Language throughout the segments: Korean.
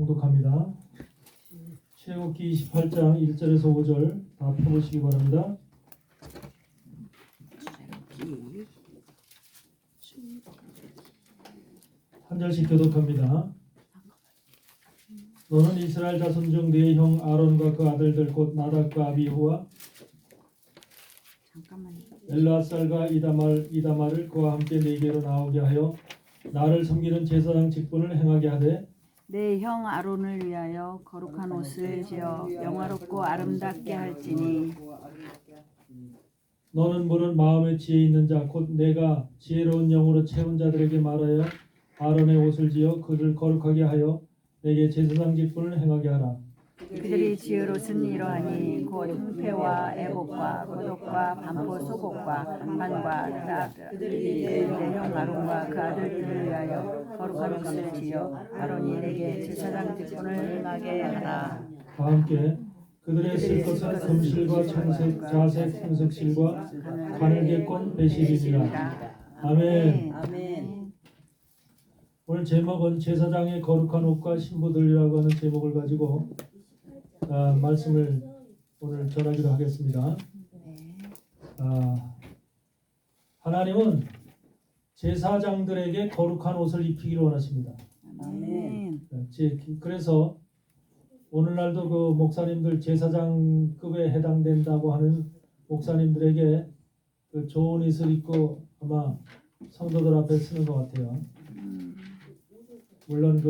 봉독합니다. 출애굽기 28장 1절에서 5절 다 펴보시기 바랍니다. 한 절씩 교독합니다. 너는 이스라엘 자손 중 네 형 아론과 그 아들들 곧 나답과 아비후와 엘르아살과 이다말을 그와 함께 네게로 나오게 하여 나를 섬기는 제사장 직분을 행하게 하되 내 형 아론을 위하여 거룩한 옷을 지어 영화롭고 아름답게 할지니 너는 물은 마음에 지혜 있는 자 곧 내가 지혜로운 영으로 채운 자들에게 말하여 아론의 옷을 지어 그를 거룩하게 하여 내게 제사장 직분을 행하게 하라. 그들이 지을 옷은 이러하니 곧 흉패와 애복과 고독과 반포 속옷과 반과 그들이 내 형 아론과 그 아들들을 위하여 거룩한 옷을 지어 아론이 내게 제사장 직분을 행하게 하라. 다 함께 그들의 쓸 것은 금실과 청색, 자색, 풍석실과 가늘게꼰 배실이니라. 아멘. 오늘 제목은 제사장의 거룩한 옷과 신부들이라고 하는 제목을 가지고 말씀을 오늘 전하기로 하겠습니다. 하나님은 제사장들에게 거룩한 옷을 입히기를 원하십니다. 그래서 오늘날도 그 목사님들 제사장급에 해당된다고 하는 목사님들에게 그 좋은 옷을 입고 아마 성도들 앞에 쓰는 것 같아요. 물론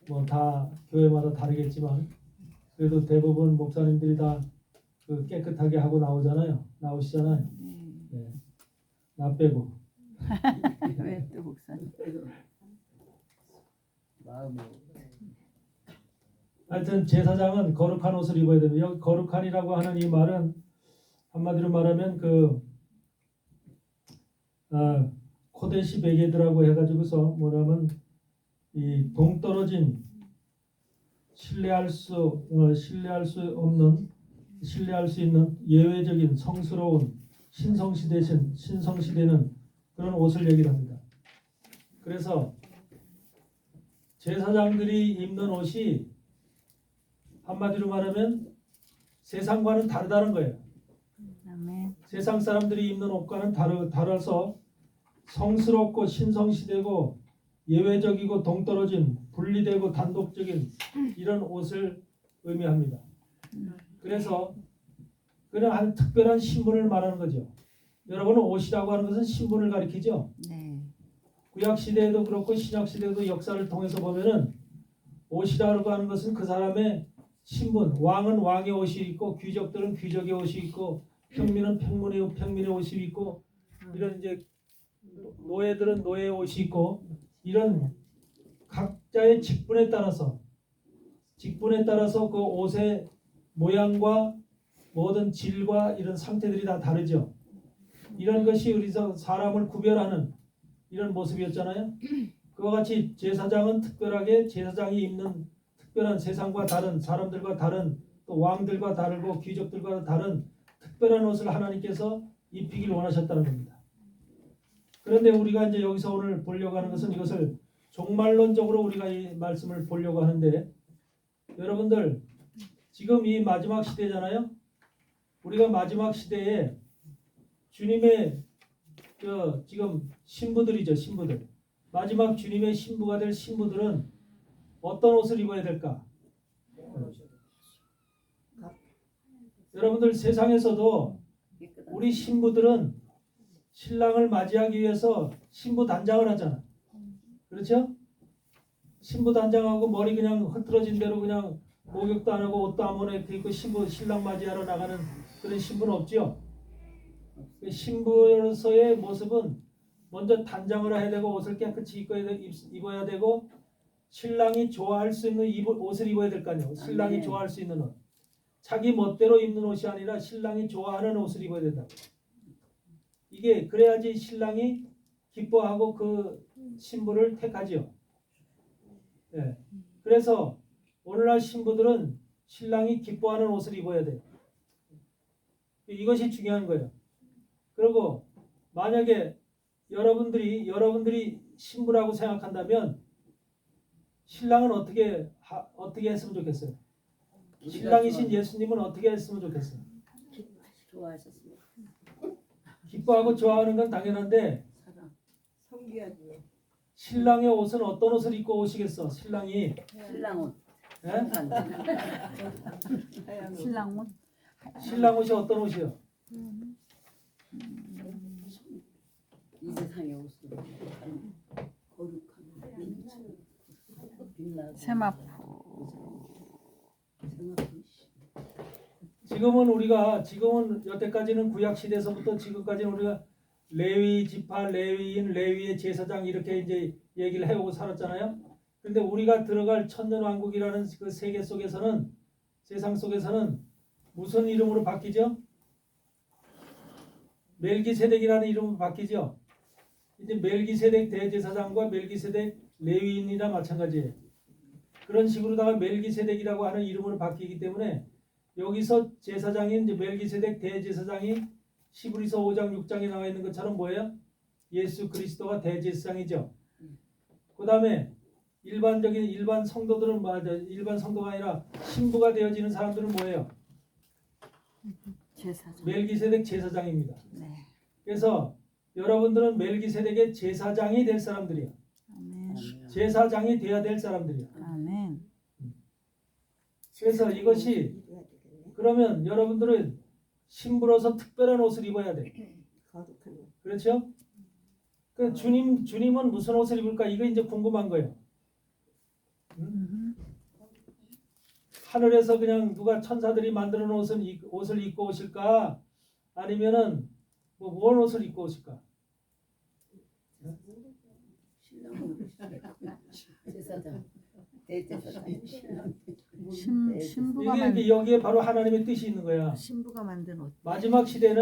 뭐 다 교회마다 다르겠지만 그래도 대부분 목사님들이 다 그 깨끗하게 하고 나오시잖아요. 네. 나 빼고. 왜 또 목사님? 하여튼 제사장은 거룩한 옷을 입어야 됩니다. 여기 거룩한이라고 하는 이 말은 한마디로 말하면 코데시 베게드라고 해가지고서 뭐냐면 이 동떨어진 신뢰할 수 있는 예외적인 성스러운 신성시되는 그런 옷을 얘기를 합니다. 그래서 제사장들이 입는 옷이 한마디로 말하면 세상과는 다르다는 거예요. 아멘. 세상 사람들이 입는 옷과는 달라서 성스럽고 신성시되고 예외적이고 동떨어진 분리되고 단독적인 이런 옷을 의미합니다. 그래서 그냥 한 특별한 신분을 말하는 거죠. 여러분은 옷이라고 하는 것은 신분을 가리키죠. 네. 구약 시대에도 그렇고 신약 시대에도 역사를 통해서 보면은 옷이라고 하는 것은 그 사람의 신분, 왕은 왕의 옷이 있고 귀족들은 귀족의 옷이 있고 평민은 평민의 옷이 있고 이런 이제 노예들은 노예의 옷이 있고 이런 각자의 직분에 따라서 그 옷의 모양과 모든 질과 이런 상태들이 다 다르죠. 이런 것이 우리서 사람을 구별하는 이런 모습이었잖아요. 그와 같이 제사장은 특별하게 제사장이 입는 특별한 세상과 다른 사람들과 다른 또 왕들과 다르고 귀족들과 다른 특별한 옷을 하나님께서 입히기를 원하셨다는 겁니다. 그런데 우리가 이제 여기서 오늘 보려고 하는 것은 이것을 종말론적으로 우리가 이 말씀을 보려고 하는데 여러분들 지금 이 마지막 시대잖아요. 우리가 마지막 시대에 주님의 지금 신부들이죠. 신부들. 마지막 주님의 신부가 될 신부들은 어떤 옷을 입어야 될까? 여러분들 세상에서도 우리 신부들은 신랑을 맞이하기 위해서 신부 단장을 하잖아. 그렇죠? 신부 단장하고 머리 그냥 흐트러진 대로 그냥 목욕도 안 하고 옷도 안 입고 신랑 맞이하러 나가는 그런 신부는 없죠. 신부로서의 모습은 먼저 단장을 해야 되고 옷을 깨끗이 입어야 되고 신랑이 좋아할 수 있는 옷을 입어야 될 거 아니에요. 신랑이 좋아할 수 있는 옷. 자기 멋대로 입는 옷이 아니라 신랑이 좋아하는 옷을 입어야 된다. 이게 그래야지 신랑이 기뻐하고 그 신부를 택하지요. 네. 그래서 오늘날 신부들은 신랑이 기뻐하는 옷을 입어야 돼요. 이것이 중요한 거예요. 그리고 만약에 여러분들이 신부라고 생각한다면 신랑은 어떻게 했으면 좋겠어요? 신랑이신 예수님은 어떻게 했으면 좋겠어요? 좋아하셨습니다. 기뻐하고 좋아하는 건 당연한데 사랑. 성기하지. 신랑의 옷은 어떤 옷을 입고 오시겠어? 신랑이 신랑 옷. 예? 신랑 옷. 신랑 옷이 어떤 옷이요? 이 세상의 옷을 거룩한 빛나고 세마포. 지금은 여태까지는 구약 시대에서부터 지금까지는 우리가 레위 지파, 레위인, 레위의 제사장 이렇게 이제 얘기를 해오고 살았잖아요. 근데 우리가 들어갈 천년왕국이라는 그 세계 속에서는 세상 속에서는 무슨 이름으로 바뀌죠? 멜기세덱이라는 이름으로 바뀌죠. 이제 멜기세덱 대제사장과 멜기세덱 레위인이나 마찬가지예요. 그런 식으로다가 멜기세덱이라고 하는 이름으로 바뀌기 때문에 여기서 제사장인 이제 멜기세덱 대제사장이 시브리서 5장 6장에 나와 있는 것처럼 뭐예요? 예수 그리스도가 대제사장이죠. 그 다음에 일반 성도들은 일반 성도가 아니라 신부가 되어지는 사람들은 뭐예요? 제사장. 멜기세덱 제사장입니다. 네. 그래서 여러분들은 멜기세덱의 제사장이 될 사람들이에요. 아멘. 제사장이 되어야 될 사람들이에요. 아멘. 그래서 이것이 그러면 여러분들은 신부로서 특별한 옷을 입어야 돼. 거룩한 옷. 그렇죠? 그 주님은 무슨 옷을 입을까? 이거 이제 궁금한 거예요. 하늘에서 그냥 누가 천사들이 만드는 옷을 입고 오실까? 아니면은 뭔 옷을 입고 오실까? 신랑 옷. 제사장. 대제사장. 신부가 만 이게 여기에 바로 하나님의 뜻이 있는 거야. 신부가 만든 옷. 마지막 시대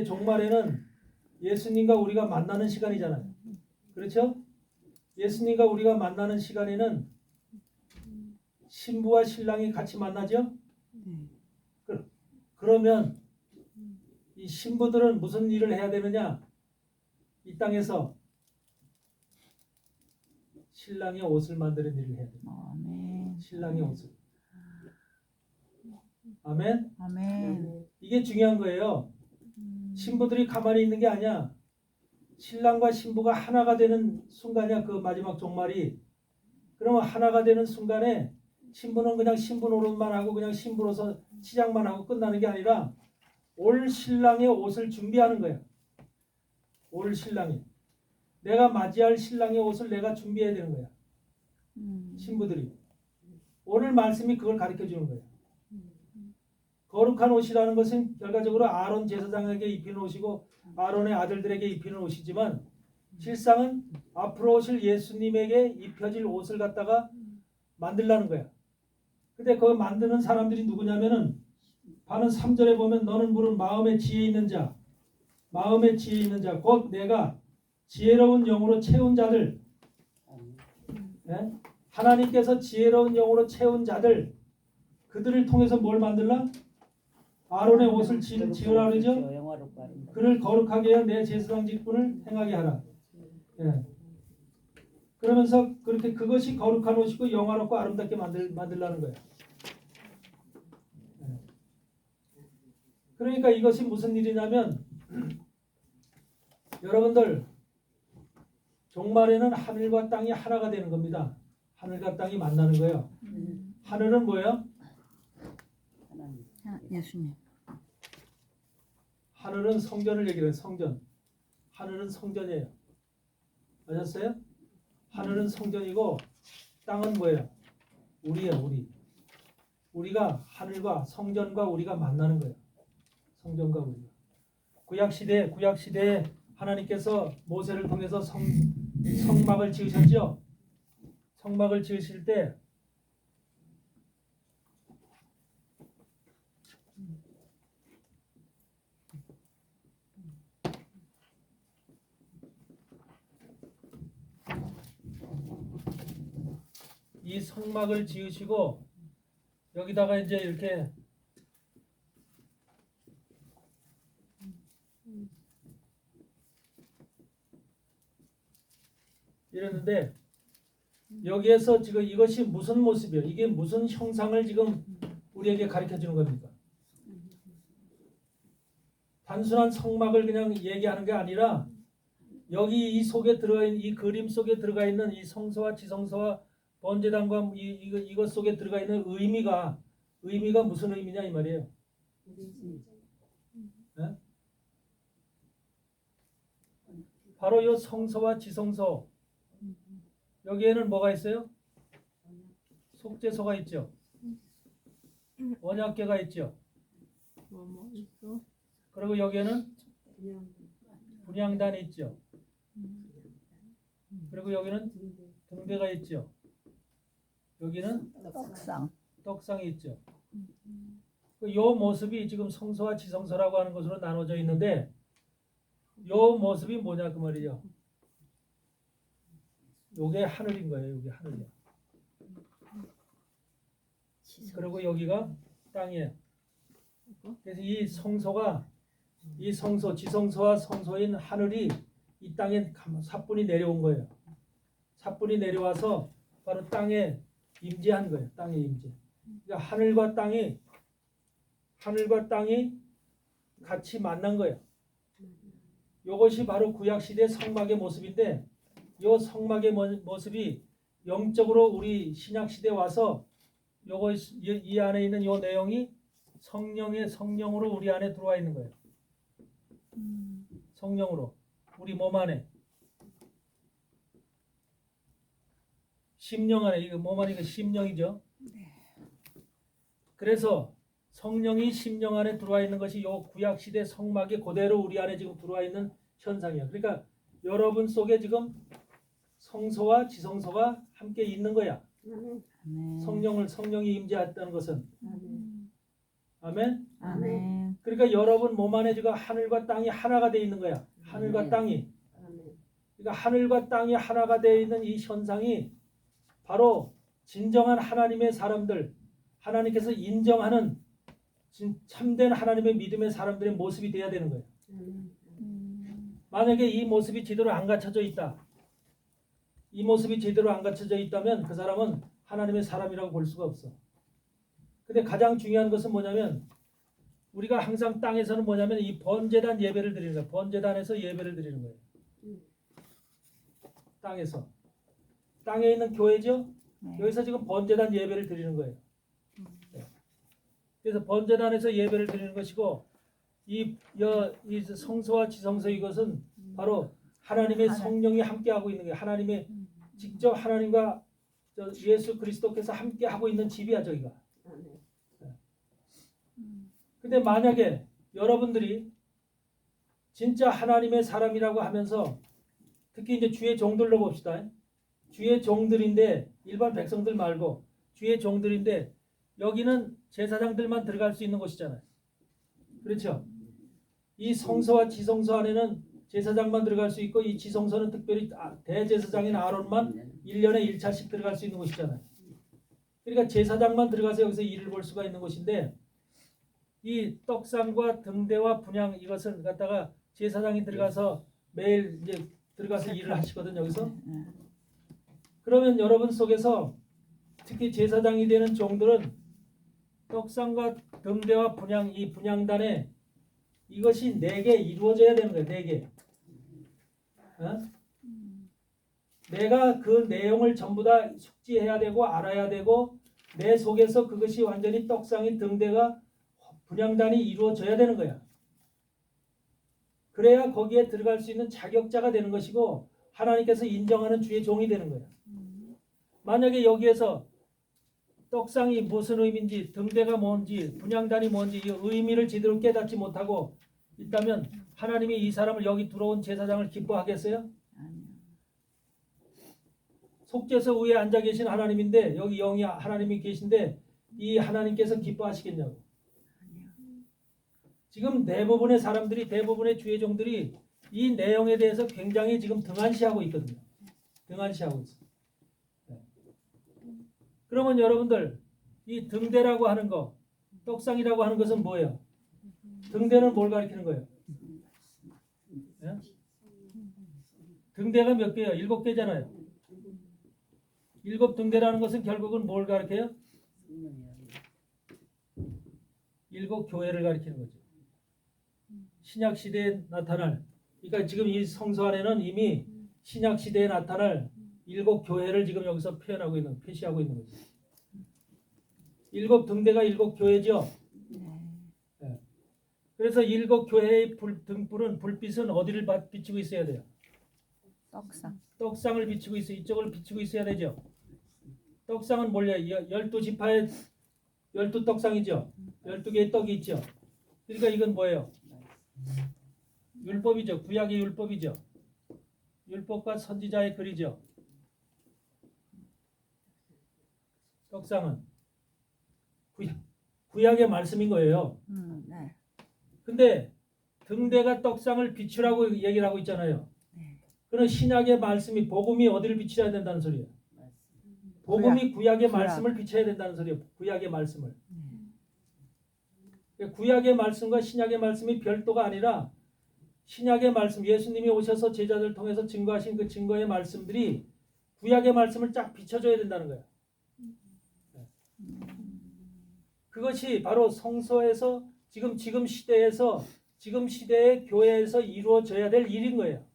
종말에는 예수님과 우리가 만나는 시간이잖아요. 그렇죠? 예수님과 우리가 만나는 시간에는 신부와 신랑이 같이 만나죠? 그러면 이 신부들은 무슨 일을 해야 되느냐? 이 땅에서 신랑의 옷을 만드는 일을 해야 됩니다. 아멘. 신랑의 옷을. 아멘? 아멘. 이게 중요한 거예요. 신부들이 가만히 있는 게 아니야. 신랑과 신부가 하나가 되는 순간이야. 그 마지막 종말이. 그러면 하나가 되는 순간에 신부는 그냥 신부 노릇만 하고 그냥 신부로서 치장만 하고 끝나는 게 아니라 올 신랑의 옷을 준비하는 거야. 올 신랑이. 내가 맞이할 신랑의 옷을 내가 준비해야 되는 거야. 신부들이. 오늘 말씀이 그걸 가르쳐 주는 거예요. 거룩한 옷이라는 것은 결과적으로 아론 제사장에게 입히는 옷이고 아론의 아들들에게 입히는 옷이지만 실상은 앞으로 오실 예수님에게 입혀질 옷을 갖다가 만들라는 거야. 근데 그걸 만드는 사람들이 누구냐면은 반은 3절에 보면 너는 물은 마음의 지혜 있는 자, 마음의 지혜 있는 자, 곧 내가 지혜로운 영으로 채운 자들, 네? 하나님께서 지혜로운 영으로 채운 자들, 그들을 통해서 뭘 만들라? 아론의 옷을 지으라 그러죠? 그를 거룩하게 하여 내 제사장 직분을 행하게 하라. 예. 그러면서 그렇게 그것이 거룩한 옷이고 영화롭고 아름답게 만들라는 거예요. 예. 그러니까 이것이 무슨 일이냐면 여러분들 종말에는 하늘과 땅이 하나가 되는 겁니다. 하늘과 땅이 만나는 거예요. 하늘은 뭐예요? 예수님. 하늘은 성전을 얘기해요. 성전. 하늘은 성전이에요. 아셨어요? 하늘은 성전이고 땅은 뭐예요? 우리예요. 우리. 우리가 하늘과 성전과 우리가 만나는 거예요. 성전과 우리가. 구약 시대에 하나님께서 모세를 통해서 성막을 지으셨죠. 성막을 지으실 때 이 성막을 지으시고 여기다가 이제 이렇게 이랬는데 여기에서 지금 이것이 무슨 모습이에요? 이게 무슨 형상을 지금 우리에게 가르쳐 주는 겁니까? 단순한 성막을 그냥 얘기하는 게 아니라 여기 이 속에 들어가 있는 이 그림 속에 들어가 있는 이 성소와 지성소와 번제단과 이것 속에 들어가 있는 의미가 무슨 의미냐 이 말이에요. 네? 바로 이 성소와 지성소 여기에는 뭐가 있어요? 속죄소가 있죠. 언약궤가 있죠. 그리고 여기에는 분향단이 있죠. 그리고 여기는 등대가 있죠. 여기는 떡상이 있죠. 이 모습이 지금 성소와 지성소라고 하는 것으로 나눠져 있는데 이 모습이 뭐냐 그 말이죠. 요게 하늘인 거예요. 요게 하늘이야. 그리고 여기가 땅이에요. 그래서 이 성소가 이 성소, 지성소와 성소인 하늘이 이 땅에 사뿐히 내려온 거예요. 사뿐히 내려와서 바로 땅에 임재한 거예요. 땅에 임재. 그러니까 하늘과 땅이 같이 만난 거예요. 이것이 바로 구약 시대 성막의 모습인데, 이 성막의 모습이 영적으로 우리 신약 시대에 와서 요거 이 안에 있는 이 내용이 성령으로 우리 안에 들어와 있는 거예요. 성령으로 우리 몸 안에, 심령 안에, 이거 몸 안에 이거 심령이죠. 그래서 성령이 심령 안에 들어와 있는 것이 요 구약 시대 성막이 그대로 우리 안에 지금 들어와 있는 현상이야. 그러니까 여러분 속에 지금 성소와 지성소가 함께 있는 거야. 성령이 임재했다는 것은. 아멘. 아멘. 그러니까 여러분 몸 안에 지금 하늘과 땅이 하나가 돼 있는 거야. 하늘과 땅이. 그러니까 하늘과 땅이 하나가 돼 있는 이 현상이 바로 진정한 하나님의 사람들, 하나님께서 인정하는 참된 하나님의 믿음의 사람들의 모습이 돼야 되는 거예요. 만약에 이 모습이 제대로 안 갖춰져 있다. 이 모습이 제대로 안 갖춰져 있다면 그 사람은 하나님의 사람이라고 볼 수가 없어. 근데 가장 중요한 것은 뭐냐면 우리가 항상 땅에서는 뭐냐면 이 번제단 예배를 드리는 거예요. 번제단에서 예배를 드리는 거예요. 땅에서. 땅에 있는 교회죠? 네. 여기서 지금 번제단 예배를 드리는 거예요. 네. 그래서 번제단에서 예배를 드리는 것이고 이 성소와 지성소 이것은 바로 하나님의 성령이 함께하고 있는 거예요. 하나님의 직접 하나님과 예수 그리스도께서 함께하고 있는 집이야 저기가. 근데 만약에 여러분들이 진짜 하나님의 사람이라고 하면서 특히 이제 주의 종들로 봅시다. 주의 종들인데 일반 백성들 말고 주의 종들인데 여기는 제사장들만 들어갈 수 있는 곳이잖아요. 그렇죠? 이 성소와 지성소 안에는 제사장만 들어갈 수 있고 이 지성소는 특별히 대제사장인 아론만 1년에 1차씩 들어갈 수 있는 곳이잖아요. 그러니까 제사장만 들어가서 여기서 일을 볼 수가 있는 곳인데 이 떡상과 등대와 분향 이것을 갖다가 제사장이 들어가서 매일 이제 들어가서 일을 하시거든 여기서. 그러면 여러분 속에서 특히 제사장이 되는 종들은 떡상과 등대와 분향 이 분향단에 이것이 4개 이루어져야 되는 거예요. 4개. 어? 내가 그 내용을 전부 다 숙지해야 되고 알아야 되고 내 속에서 그것이 완전히 떡상이 등대가 분향단이 이루어져야 되는 거야. 그래야 거기에 들어갈 수 있는 자격자가 되는 것이고 하나님께서 인정하는 주의 종이 되는 거야. 만약에 여기에서 떡상이 무슨 의미인지 등대가 뭔지 분향단이 뭔지 이 의미를 제대로 깨닫지 못하고 있다면 하나님이 이 사람을 여기 들어온 제사장을 기뻐하겠어요? 속죄소 위에 앉아 계신 하나님인데 여기 영이 하나님이 계신데 이 하나님께서 기뻐하시겠냐고. 지금 대부분의 사람들이 대부분의 주의 종들이 이 내용에 대해서 굉장히 지금 등한시하고 있거든요. 등한시하고 있어요. 네. 그러면 여러분들 이 등대라고 하는 거 떡상이라고 하는 것은 뭐예요? 등대는 뭘 가리키는 거예요? 네? 등대가 몇 개예요? 7개잖아요. 일곱 등대라는 것은 결국은 뭘 가리켜요? 일곱 교회를 가리키는 거죠. 신약 시대에 나타날, 그러니까 지금 이 성서 안에는 이미 신약 시대에 나타날 일곱 교회를 지금 여기서 표현하고 있는, 표시하고 있는 거죠. 일곱 등대가 일곱 교회죠. 예. 그래서 일곱 교회의 등불은, 불빛은 어디를 비추고 있어야 돼요? 떡상. 떡상을 비추고 있어, 이쪽을 비추고 있어야 되죠. 떡상은 뭘요? 12지파의 12떡상이죠. 12개의 떡이 있죠. 그러니까 이건 뭐예요? 율법이죠. 구약의 율법이죠. 율법과 선지자의 글이죠. 떡상은 구약의 말씀인 거예요. 네. 근데 등대가 떡상을 비추라고 얘기를 하고 있잖아요. 그런 신약의 말씀이, 복음이 어디를 비춰야 된다는 소리예요? 복음이 구약의 말씀을 비춰야 된다는 소리예요. 구약의 말씀을. 구약의 말씀과 신약의 말씀이 별도가 아니라 신약의 말씀, 예수님이 오셔서 제자들 통해서 증거하신 그 증거의 말씀들이 구약의 말씀을 쫙 비춰줘야 된다는 거예요. 그것이 바로 성서에서 지금 시대에서, 지금 시대의 교회에서 이루어져야 될 일인 거예요.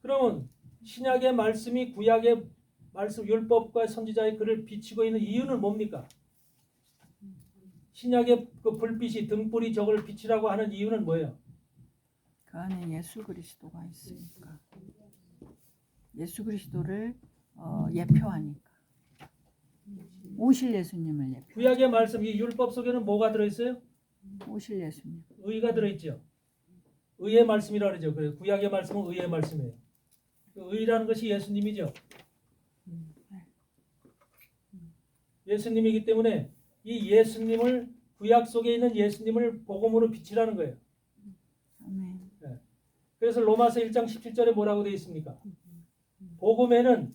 그러면 신약의 말씀이 구약의 말씀, 율법과 선지자의 글을 비추고 있는 이유는 뭡니까? 신약의 그 불빛이, 등불이 저걸 비추라고 하는 이유는 뭐예요? 그 안에 예수 그리스도가 있으니까. 예수 그리스도를 예표하니까. 오실 예수님을 예표. 구약의 말씀, 이 율법 속에는 뭐가 들어있어요? 오실 예수님. 의가 들어있죠. 의의 말씀이라 그러죠. 그래서 구약의 말씀은 의의 말씀이에요. 그 의라는 것이 예수님이죠. 예수님이기 때문에 이 예수님을, 구약 속에 있는 예수님을 복음으로 비치라는 거예요. 아멘. 그래서 로마서 1장 17절에 뭐라고 되어 있습니까? 복음에는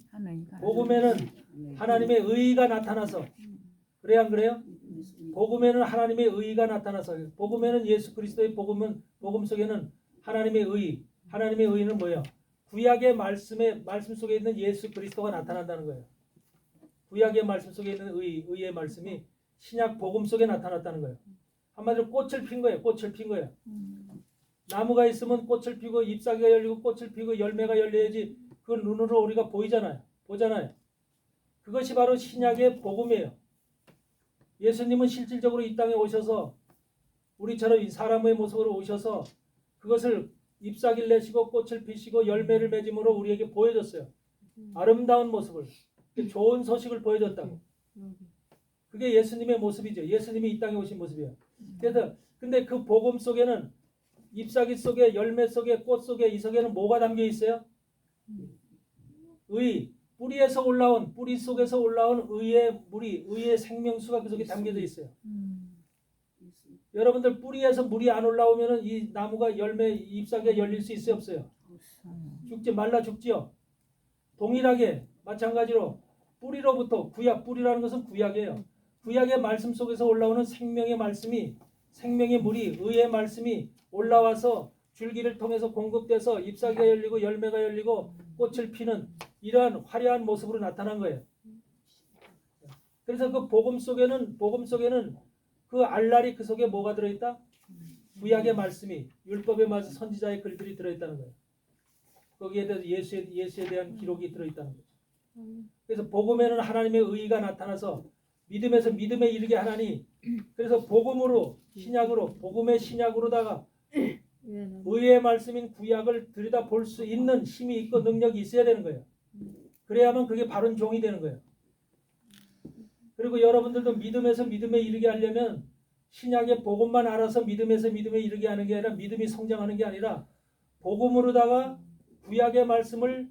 하나님의 의가 나타나서, 그래야 안 그래요? 복음에는 하나님의 의가 나타나서, 복음에는 예수 그리스도의 복음 속에는 하나님의 의는 뭐예요? 구약의 말씀 속에 있는 예수 그리스도가 나타난다는 거예요. 구약의 말씀 속에 있는 의의 말씀이 신약 복음 속에 나타났다는 거예요. 한마디로 꽃을 핀 거예요. 꽃을 핀 거예요. 나무가 있으면 꽃을 피고 잎사귀가 열리고 꽃을 피고 열매가 열려야지 그 눈으로 우리가 보잖아요. 그것이 바로 신약의 복음이에요. 예수님은 실질적으로 이 땅에 오셔서 우리처럼 사람의 모습으로 오셔서 그것을 잎사귀를 내시고 꽃을 피시고 열매를 맺음으로 우리에게 보여줬어요. 아름다운 모습을, 좋은 소식을 보여줬다고. 그게 예수님의 모습이죠. 예수님이 이 땅에 오신 모습이에요. 그래서 근데 그 복음 속에는, 잎사귀 속에, 열매 속에, 꽃 속에, 이 속에는 뭐가 담겨 있어요? 의, 뿌리 속에서 올라온 의의 물이, 의의 생명수가 그 속에 담겨져 있어요. 여러분들 뿌리에서 물이 안 올라오면은 이 나무가 잎사귀가 열릴 수 있어요, 없어요? 말라 죽지요. 동일하게 마찬가지로 뿌리로부터, 뿌리라는 것은 구약이에요. 구약의 말씀 속에서 올라오는 생명의 말씀이, 생명의 물이, 의의 말씀이 올라와서 줄기를 통해서 공급돼서 잎사귀가 열리고 열매가 열리고 꽃을 피는 이러한 화려한 모습으로 나타난 거예요. 그래서 그 복음 속에는 그 알날이, 그 속에 뭐가 들어있다? 구약의 말씀이, 율법의 말씀, 선지자의 글들이 들어있다는 거예요. 거기에 대해서 예수에 대한 기록이 들어있다는 거죠. 그래서 복음에는 하나님의 의가 나타나서 믿음에서 믿음에 이르게 하나니, 그래서 복음으로, 복음의 신약으로다가 의의 말씀인 구약을 들여다 볼 수 있는 힘이 있고 능력이 있어야 되는 거예요. 그래야만 그게 바른 종이 되는 거예요. 그리고 여러분들도 믿음에서 믿음에 이르게 하려면 신약의 복음만 알아서 믿음에서 믿음에 이르게 하는 게 아니라, 믿음이 성장하는 게 아니라 복음으로다가 구약의 말씀을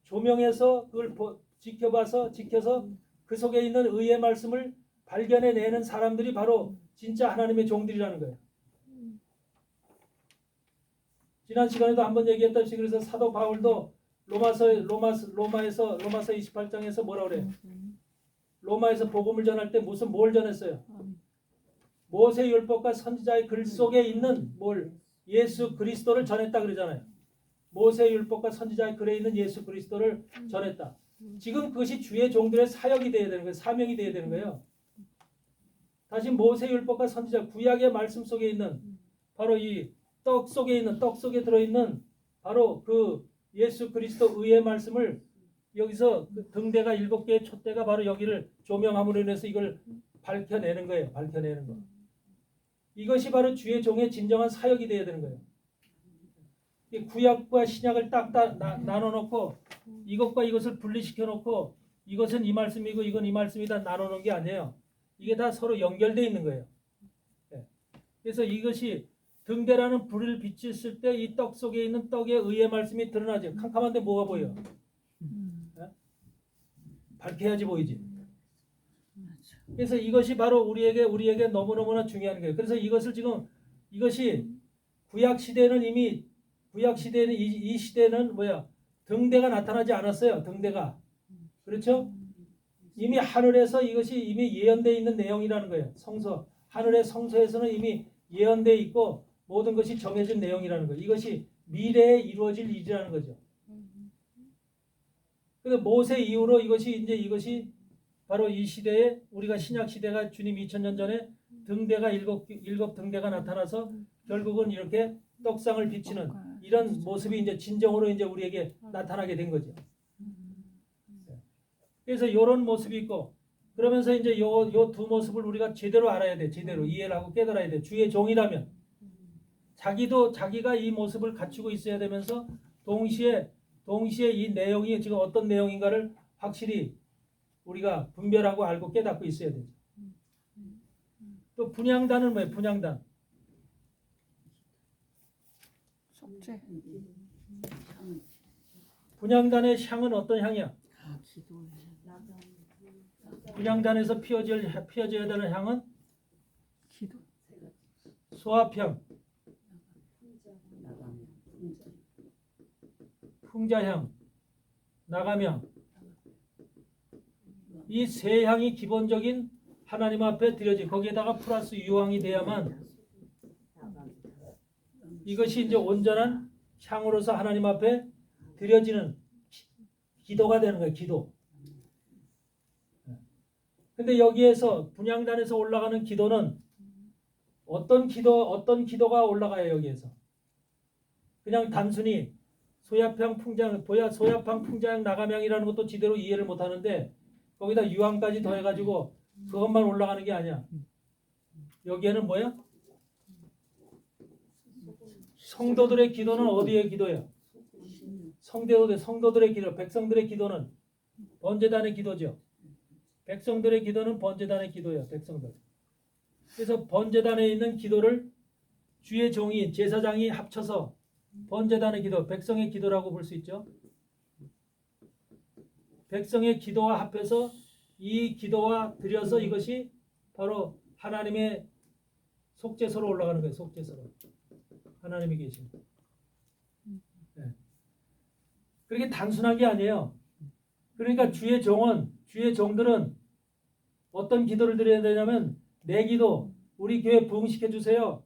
조명해서 그걸 지켜서 그 속에 있는 의의 말씀을 발견해내는 사람들이 바로 진짜 하나님의 종들이라는 거예요. 지난 시간에도 한번 얘기했다시피, 그래서 사도 바울도 로마서 28장에서 뭐라 그래요? 로마에서 복음을 전할 때 뭘 전했어요? 모세 율법과 선지자의 글 속에 있는 예수 그리스도를 전했다 그러잖아요. 모세 율법과 선지자의 글에 있는 예수 그리스도를 전했다. 지금 그것이 주의 종들의 사역이 되어야 되는 거예요. 사명이 되어야 되는 거예요. 다시 모세 율법과 선지자 구약의 말씀 속에 있는 바로 이 떡 속에 있는 떡 속에 들어있는 바로 그 예수 그리스도 의의 말씀을 여기서 그 등대가 7개의 촛대가 바로 여기를 조명함으로 인해서 이걸 밝혀내는 거예요. 밝혀내는 거. 이것이 바로 주의 종의 진정한 사역이 되어야 되는 거예요. 이 구약과 신약을 딱 나눠놓고 이것과 이것을 분리시켜 놓고 이것은 이 말씀이고 이건 이 말씀이다 나눠놓은 게 아니에요. 이게 다 서로 연결되어 있는 거예요. 예. 그래서 이것이 등대라는 불을 비쳤을 때 이 떡 속에 있는 떡의 의의 말씀이 드러나죠. 캄캄한데 뭐가 보여? 예? 밝혀야지 보이지. 그래서 이것이 바로 우리에게 너무너무나 중요한 거예요. 그래서 이것을 지금 이것이 구약 시대는 이미 구약 시대는 이 시대는 뭐야? 등대가 나타나지 않았어요. 등대가. 그렇죠? 이미 하늘에서 이것이 이미 예언되어 있는 내용이라는 거예요. 성서. 하늘의 성서에서는 이미 예언되어 있고 모든 것이 정해진 내용이라는 거예요. 이것이 미래에 이루어질 일이라는 거죠. 그래서 모세 이후로 이것이 바로 이 시대에 우리가 신약 시대가 주님 2000년 전에 등대가 일곱 등대가 나타나서 결국은 이렇게 떡상을 비치는 이런 모습이 이제 진정으로 이제 우리에게 나타나게 된 거죠. 그래서 이런 모습이 있고 그러면서 이제 요 두 모습을 우리가 제대로 알아야 돼. 제대로 이해를 하고 깨달아야 돼. 주의 종이라면 자기가 이 모습을 갖추고 있어야 되면서 동시에 이 내용이 지금 어떤 내용인가를 확실히 우리가 분별하고 알고 깨닫고 있어야 되죠. 또 분향단은 뭐예요? 분향단. 속죄. 분향단의 향은 어떤 향이야? 분향단에서 피어져야 되는 향은 기도. 소합향, 풍자향, 나감향. 이 세 향이 기본적인 하나님 앞에 드려지. 거기에다가 플러스 유황이 돼야만 이것이 이제 온전한 향으로서 하나님 앞에 드려지는 기도가 되는 거예요. 기도. 근데 여기에서 분향단에서 올라가는 기도는 어떤 기도가 올라가요? 여기에서 그냥 단순히 소야향 풍자향 나감향이라는 것도 제대로 이해를 못하는데 거기다 유황까지 더해가지고 그것만 올라가는 게 아니야. 여기에는 뭐야? 성도들의 기도는 어디의 기도야? 성도들의 기도, 백성들의 기도는 번제단의 기도죠. 백성들의 기도는 번제단의 기도예요. 백성들. 그래서 번제단에 있는 기도를 주의 종이 제사장이 합쳐서 번제단의 기도, 백성의 기도라고 볼 수 있죠. 백성의 기도와 합해서 이 기도와 드려서 이것이 바로 하나님의 속죄소로 올라가는 거예요. 속죄소로. 하나님이 계십니다. 네. 그렇게 단순한 게 아니에요. 그러니까 주의 종들은 어떤 기도를 드려야 되냐면 내 기도, 우리 교회 부흥시켜 주세요.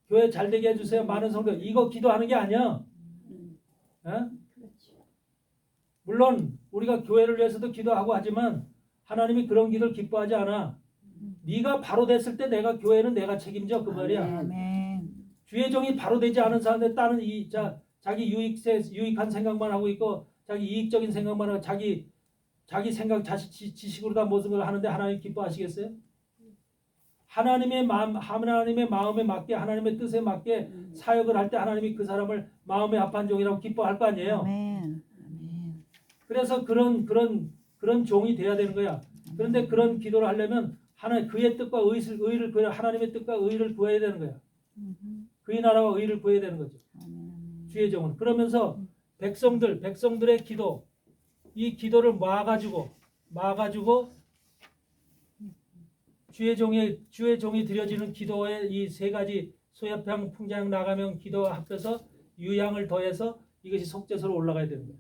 교회 잘 되게 해주세요. 많은 성도. 이거 기도하는 게 아니야. 어? 물론 우리가 교회를 위해서도 기도하고 하지만 하나님이 그런 기도를 기뻐하지 않아. 네가 바로 됐을 때 교회는 내가 책임져. 그 말이야. 아멘. 주의 종이 바로 되지 않은 사람들 따는 자기 유익한 생각만 하고 있고 자기 이익적인 생각만 하고 자기 생각 지식으로 다 모든 걸 하는데 하나님 기뻐하시겠어요? 하나님의 마음에 맞게 하나님의 뜻에 맞게 사역을 할 때 하나님이 그 사람을 마음에 합한 종이라고 기뻐할 거 아니에요. 아멘. 그래서 그런 종이 돼야 되는 거야. 그런데 그런 기도를 하려면 그의 뜻과 의를 구해 하나님의 뜻과 의를 구해야 되는 거야. 그의 나라와 의를 구해야 되는 거죠. 주의 종은. 그러면서 백성들의 기도, 이 기도를 모아가지고 주의 종이 드려지는 기도의 이 세 가지 소야향, 풍자향, 나감향 기도와 합해서 유향을 더해서 이것이 속죄소로 올라가야 되는 거예요.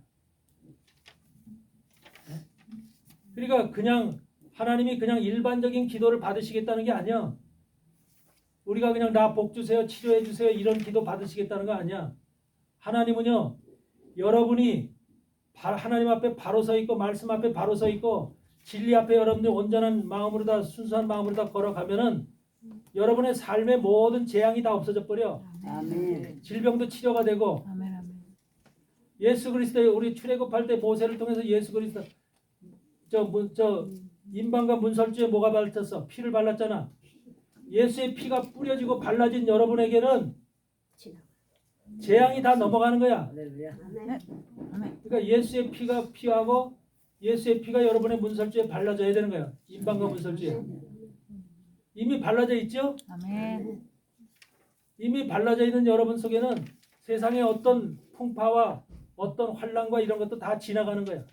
그러니까 하나님이 그냥 일반적인 기도를 받으시겠다는 게 아니야. 우리가 그냥 나 복 주세요, 치료해 주세요 이런 기도 받으시겠다는 거 아니야. 하나님은요 여러분이 하나님 앞에 바로 서 있고 말씀 앞에 바로 서 있고 진리 앞에 여러분들이 온전한 마음으로 다 순수한 마음으로 다 걸어가면은 여러분의 삶의 모든 재앙이 다 없어져 버려. 아멘. 질병도 치료가 되고 아멘 아멘. 예수 그리스도의 우리 출애굽할 때 모세를 통해서 예수 그리스도 저 임방과 문설주에 뭐가 발랐어? 피를 발랐잖아. 예수의 피가 뿌려지고 발라진 여러분에게는 재앙이 다 넘어가는 거야. 할렐루야. 그러니까 예수의 피가 피하고 예수의 피가 여러분의 문설주에 발라져야 되는 거야. 임방과 문설주에. 이미 발라져 있죠? 아멘. 이미 발라져 있는 여러분 속에는 세상의 어떤 풍파와 어떤 환난과 이런 것도 다 지나가는 거야.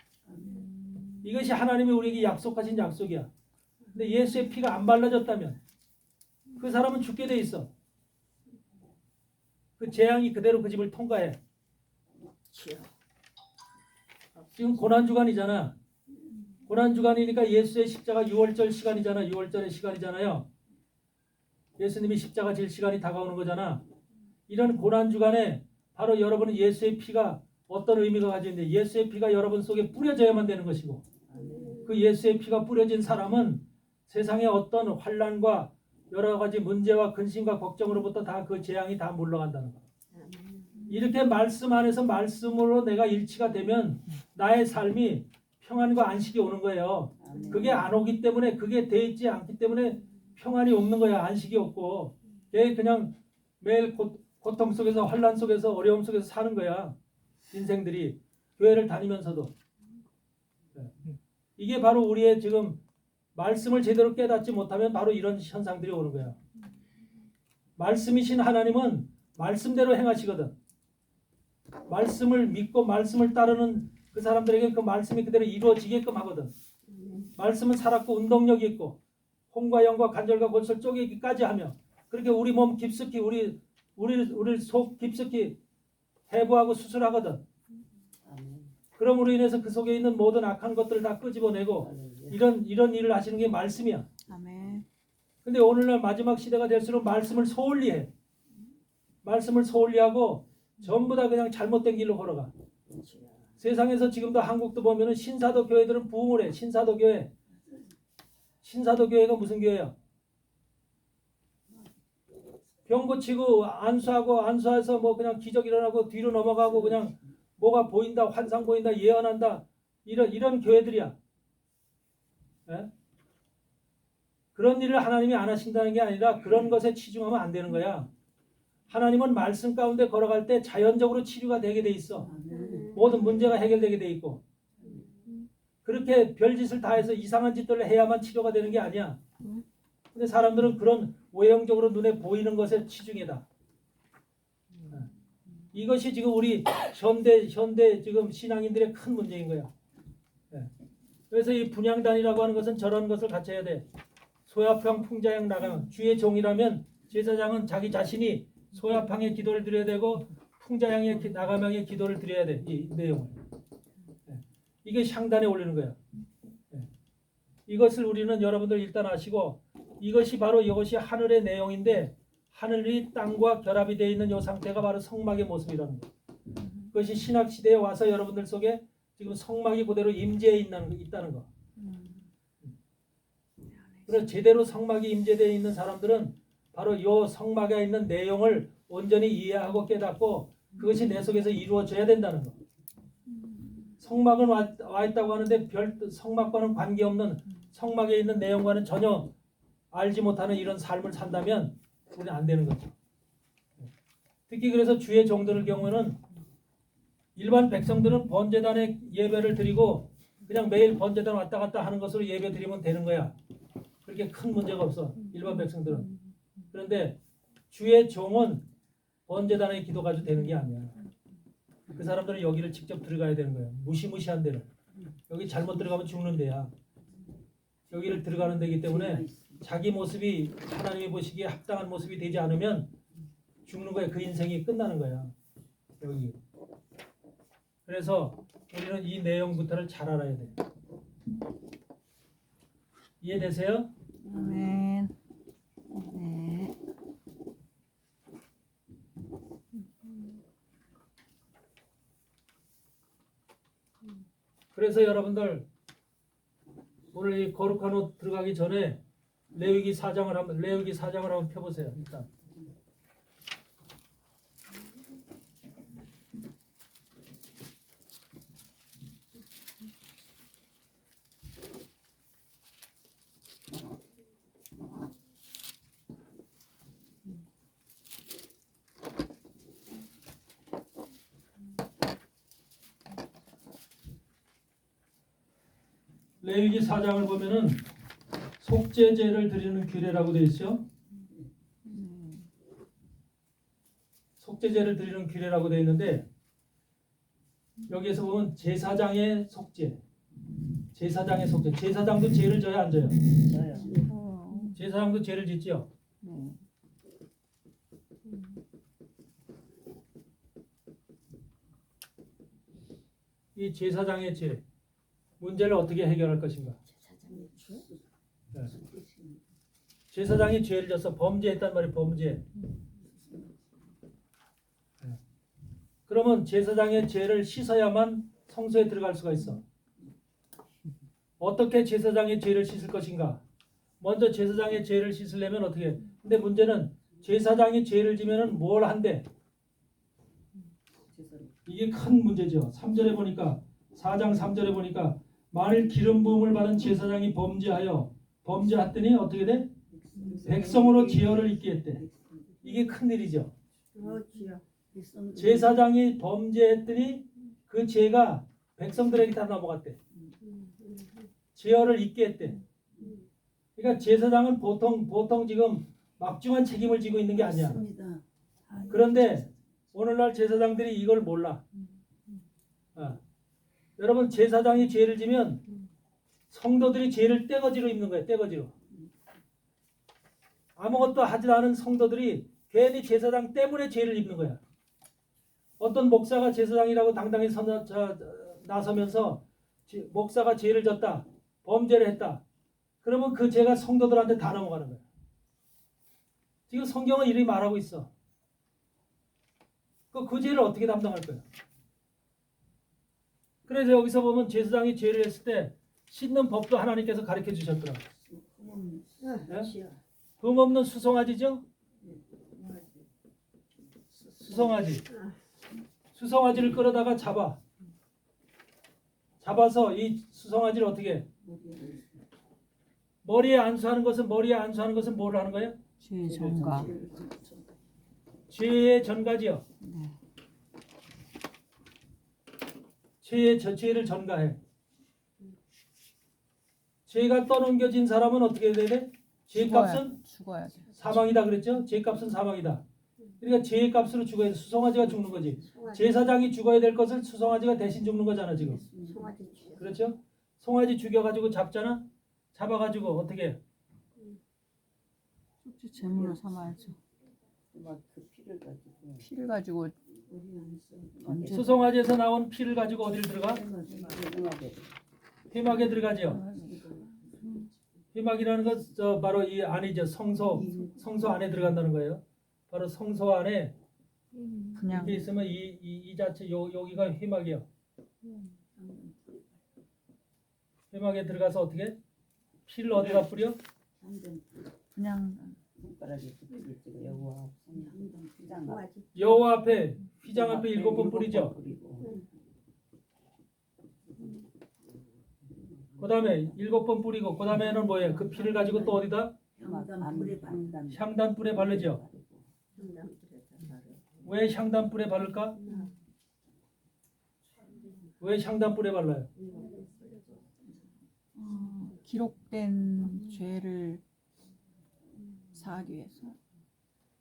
이것이 하나님이 우리에게 약속하신 약속이야. 근데 예수의 피가 안 발라졌다면 그 사람은 죽게 돼 있어. 그 재앙이 그대로 그 집을 통과해. 지금 고난주간이잖아. 고난주간이니까 예수의 십자가 6월절 시간이잖아. 6월절의 시간이잖아요. 예수님이 십자가 질 시간이 다가오는 거잖아. 이런 고난주간에 바로 여러분은 예수의 피가 어떤 의미가 가지고 있는데 예수의 피가 여러분 속에 뿌려져야만 되는 것이고 그 예수의 피가 뿌려진 사람은 세상의 어떤 환난과 여러 가지 문제와 근심과 걱정으로부터 다 그 재앙이 다 물러간다는 거야. 이렇게 말씀 안에서 말씀으로 내가 일치가 되면 나의 삶이 평안과 안식이 오는 거예요. 그게 안 오기 때문에 그게 돼 있지 않기 때문에 평안이 없는 거야. 안식이 없고 그냥 매일 고통 속에서 환난 속에서 어려움 속에서 사는 거야. 인생들이 교회를 다니면서도 이게 바로 우리의 지금 말씀을 제대로 깨닫지 못하면 바로 이런 현상들이 오는 거야. 말씀이신 하나님은 말씀대로 행하시거든. 말씀을 믿고 말씀을 따르는 그 사람들에게 그 말씀이 그대로 이루어지게끔 하거든. 말씀은 살았고 운동력이 있고 혼과 영과 관절과 골수를 쪼개기까지 하며 그렇게 우리 몸 깊숙이 우리 속 깊숙이 해부하고 수술하거든. 그럼으로 인해서 그 속에 있는 모든 악한 것들을 다 끄집어내고 이런 일을 하시는 게 말씀이야. 아멘. 근데 오늘날 마지막 시대가 될수록 말씀을 소홀히해. 말씀을 소홀히하고 전부 다 그냥 잘못된 길로 걸어가. 세상에서 지금도 한국도 보면은 신사도 교회들은 부흥을 해. 신사도 교회. 신사도 교회가 무슨 교회야? 병 고치고 안수해서 뭐 그냥 기적 일어나고 뒤로 넘어가고 그냥 뭐가 보인다, 환상 보인다, 예언한다. 이런 교회들이야. 예? 그런 일을 하나님이 안 하신다는 게 아니라 그런 것에 치중하면 안 되는 거야. 하나님은 말씀 가운데 걸어갈 때 자연적으로 치료가 되게 돼 있어. 모든 문제가 해결되게 돼 있고. 그렇게 별짓을 다 해서 이상한 짓들을 해야만 치료가 되는 게 아니야. 근데 사람들은 그런 외형적으로 눈에 보이는 것에 치중해다. 이것이 지금 우리 현대 지금 신앙인들의 큰 문제인 거야. 그래서 이 분향단이라고 하는 것은 저런 것을 갖춰야 돼. 소야평 풍자양 나가면 주의 종이라면 제사장은 자기 자신이 소야팡의 기도를 드려야 되고 풍자양의 나가명의 기도를 드려야 돼. 이 내용을. 이게 향단에 올리는 거야. 이것을 우리는 여러분들 일단 아시고 이것이 하늘의 내용인데 하늘이 땅과 결합이 되어 있는 이 상태가 바로 성막의 모습이라는 거예요. 그것이 신학 시대에 와서 여러분들 속에 지금 성막이 그대로 임재해 있다는 거. 그래서 제대로 성막이 임재되어 있는 사람들은 바로 이 성막에 있는 내용을 온전히 이해하고 깨닫고 그것이 내 속에서 이루어져야 된다는 거. 성막은 와 있다고 하는데 성막과는 관계없는 성막에 있는 내용과는 전혀 알지 못하는 이런 삶을 산다면 우리는 안 되는 거죠. 특히 그래서 주의 종들의 경우에는 일반 백성들은 번제단에 예배를 드리고 그냥 매일 번제단 왔다 갔다 하는 것으로 예배 드리면 되는 거야. 그렇게 큰 문제가 없어. 일반 백성들은. 그런데 주의 종은 번제단의 기도 가지고 되는 게 아니야. 그 사람들은 여기를 직접 들어가야 되는 거야. 무시무시한 데를. 여기 잘못 들어가면 죽는 데야. 여기를 들어가는 데이기 때문에 자기 모습이 하나님이 보시기에 합당한 모습이 되지 않으면 죽는 거야. 그 인생이 끝나는 거야. 여기. 그래서 우리는 이 내용부터를 잘 알아야 돼. 이해되세요? 아멘. 네. 그래서 여러분들 오늘 이 거룩한 옷 들어가기 전에 레위기 4장을 한번 펴보세요. 일단 레위기 4장을 보면은 속죄제를 드리는 규례라고 되어 있죠. 속죄제를 드리는 규례라고 되어 있는데 여기에서 보면 제사장의 속죄, 제사장도 죄를 져야 안 져요? 저요. 제사장도 죄를 짓죠. 네. 이 제사장의 죄 문제를 어떻게 해결할 것인가? 사장님 주. 네. 제사장이 죄를 져서 범죄했단 말이에요. 범죄. 네. 그러면 제사장의 죄를 씻어야만 성소에 들어갈 수가 있어. 어떻게 제사장의 죄를 씻을 것인가? 먼저 제사장의 죄를 씻으려면 어떻게? 근데 문제는 제사장이 죄를 지면은 뭘 한대? 이게 큰 문제죠. 3절에 보니까 4장 3절에 보니까 만일 기름 부음을 받은 제사장이 범죄했더니 어떻게 돼? 백성으로 제어를 잊게 했대. 이게 큰 일이죠. 주여. 제사장이 범죄했더니 그 죄가 백성들에게 다 넘어갔대. 제어를 잊게 했대. 그러니까 제사장은 보통 지금 막중한 책임을 지고 있는 게 아니야. 그런데 오늘날 제사장들이 이걸 몰라. 여러분 제사장이 죄를 지면 성도들이 죄를 떼거지로 입는 거예요. 떼거지로. 아무것도 하지 않은 성도들이 괜히 제사장 때문에 죄를 입는 거야. 어떤 목사가 제사장이라고 당당히 나서면서 목사가 죄를 졌다. 범죄를 했다. 그러면 그 죄가 성도들한테 다 넘어가는 거야. 지금 성경은 이렇게 말하고 있어. 그 죄를 어떻게 담당할 거야? 그래서 여기서 보면 제사장이 죄를 했을 때 씻는 법도 하나님께서 가르쳐 주셨더라. 네? 흠없는 수송아지죠? 수송아지를 끌어다가 잡아서 이 수송아지를 어떻게 해? 머리에 안수하는 것은 뭘 하는 거예요? 죄 전가. 죄의 전가지요. 네. 죄를 전가해. 죄가 떠넘겨진 사람은 어떻게 해야 돼? 죄값은 죽어야죠. 사망이다 그랬죠? 죄값은 사망이다. 그러니까 죄의 값으로 죽어야 돼. 수송아지가 죽는 거지. 제사장이 죽어야 될 것을 수송아지가 대신 죽는 거잖아 지금. 그렇죠? 송아지 죽여가지고 잡잖아. 잡아가지고 어떻게 해? 속죄 제물로 삼아야죠. 막그 피를 가지고. 피를 가지고 언제 수송아지에서 나온 피를 가지고 어디를 들어가? 회막에 들어가죠. 회막이라는 건 바로 이 안이죠. 성소 안에 들어간다는 거예요. 바로 성소 안에 그냥 이렇게 있으면 이 자체 여기가 회막이요. 회막에 들어가서 어떻게? 피를 어디다 뿌려? 그냥 손가락에 그 피를 찍어 여호와 휘장 여호와 앞에 휘장 앞에 7번 뿌리죠. 그 다음에 7번 뿌리고 그 다음에는 뭐예요? 그 피를 가지고 또 어디다? 향단불에 바르죠. 왜 향단불에 바를까? 왜 향단불에 발라요? 기록된 죄를 사하기 위해서.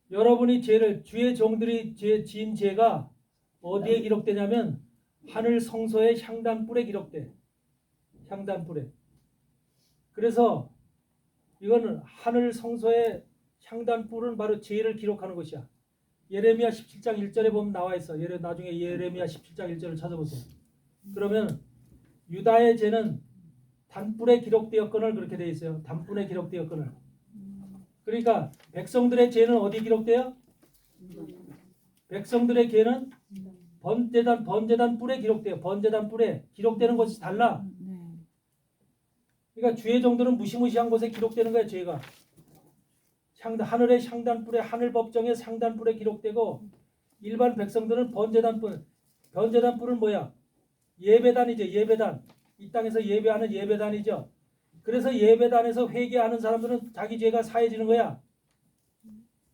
여러분이 주의 종들이 지은 죄가 어디에 기록되냐면 하늘 성소의 향단불에 기록돼. 향단불에. 그래서 이거는 하늘 성소의 향단불은 바로 죄를 기록하는 것이야. 예레미야 17장 1절에 보면 나와 있어. 나중에 예레미야 17장 1절을 찾아보세요. 그러면 유다의 죄는 단불에 기록되었거늘 그렇게 돼 있어요. 단불에 기록되었거늘. 그러니까 백성들의 죄는 어디 기록돼요? 백성들의 죄는 번제단 뿔에 기록돼요. 번제단 뿔에 기록되는 것이 달라. 네. 그러니까 주의 정도는 무시무시한 곳에 기록되는 거예요. 죄가 하늘의 향단뿔에 하늘 법정의 상단뿔에 기록되고 일반 백성들은 번제단뿔은 뭐야? 예배단이죠. 예배단. 이 땅에서 예배하는 예배단이죠. 그래서 예배단에서 회개하는 사람들은 자기 죄가 사해지는 거야.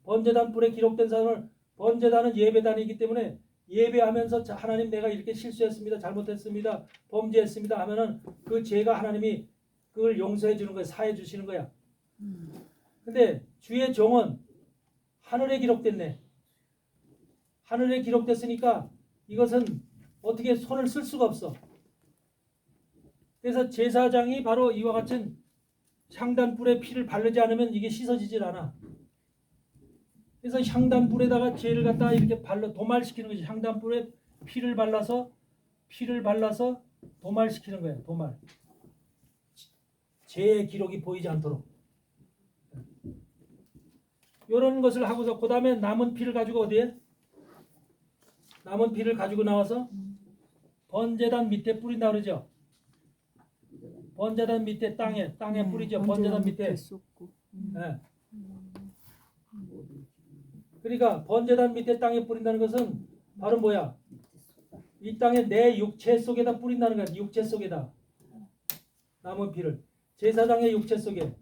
번제단뿔에 기록된 사람은 번제단은 예배단이기 때문에 예배하면서 하나님 내가 이렇게 실수했습니다. 잘못했습니다. 범죄했습니다 하면은 그 죄가 하나님이 그걸 용서해 주는 거야. 사해 주시는 거야. 근데 주의 종은 하늘에 기록됐네. 하늘에 기록됐으니까 이것은 어떻게 손을 쓸 수가 없어. 그래서 제사장이 바로 이와 같은 향단불에 피를 바르지 않으면 이게 씻어지질 않아. 그래서 향단불에다가 죄를 갖다가 이렇게 도말시키는 거지. 향단불에 피를 발라서 도말시키는 거예요. 도말. 죄의 기록이 보이지 않도록. 이런 것을 하고서 그 다음에 남은 피를 가지고 어디에? 남은 피를 가지고 나와서 번제단 밑에 뿌린다 그러죠. 번제단 밑에 땅에 뿌리죠. 번제단 밑에. 네. 그러니까 번제단 밑에 땅에 뿌린다는 것은 바로 뭐야? 이 땅에 내 육체 속에다 뿌린다는 거야. 육체 속에다. 남은 피를. 제사장의 육체 속에.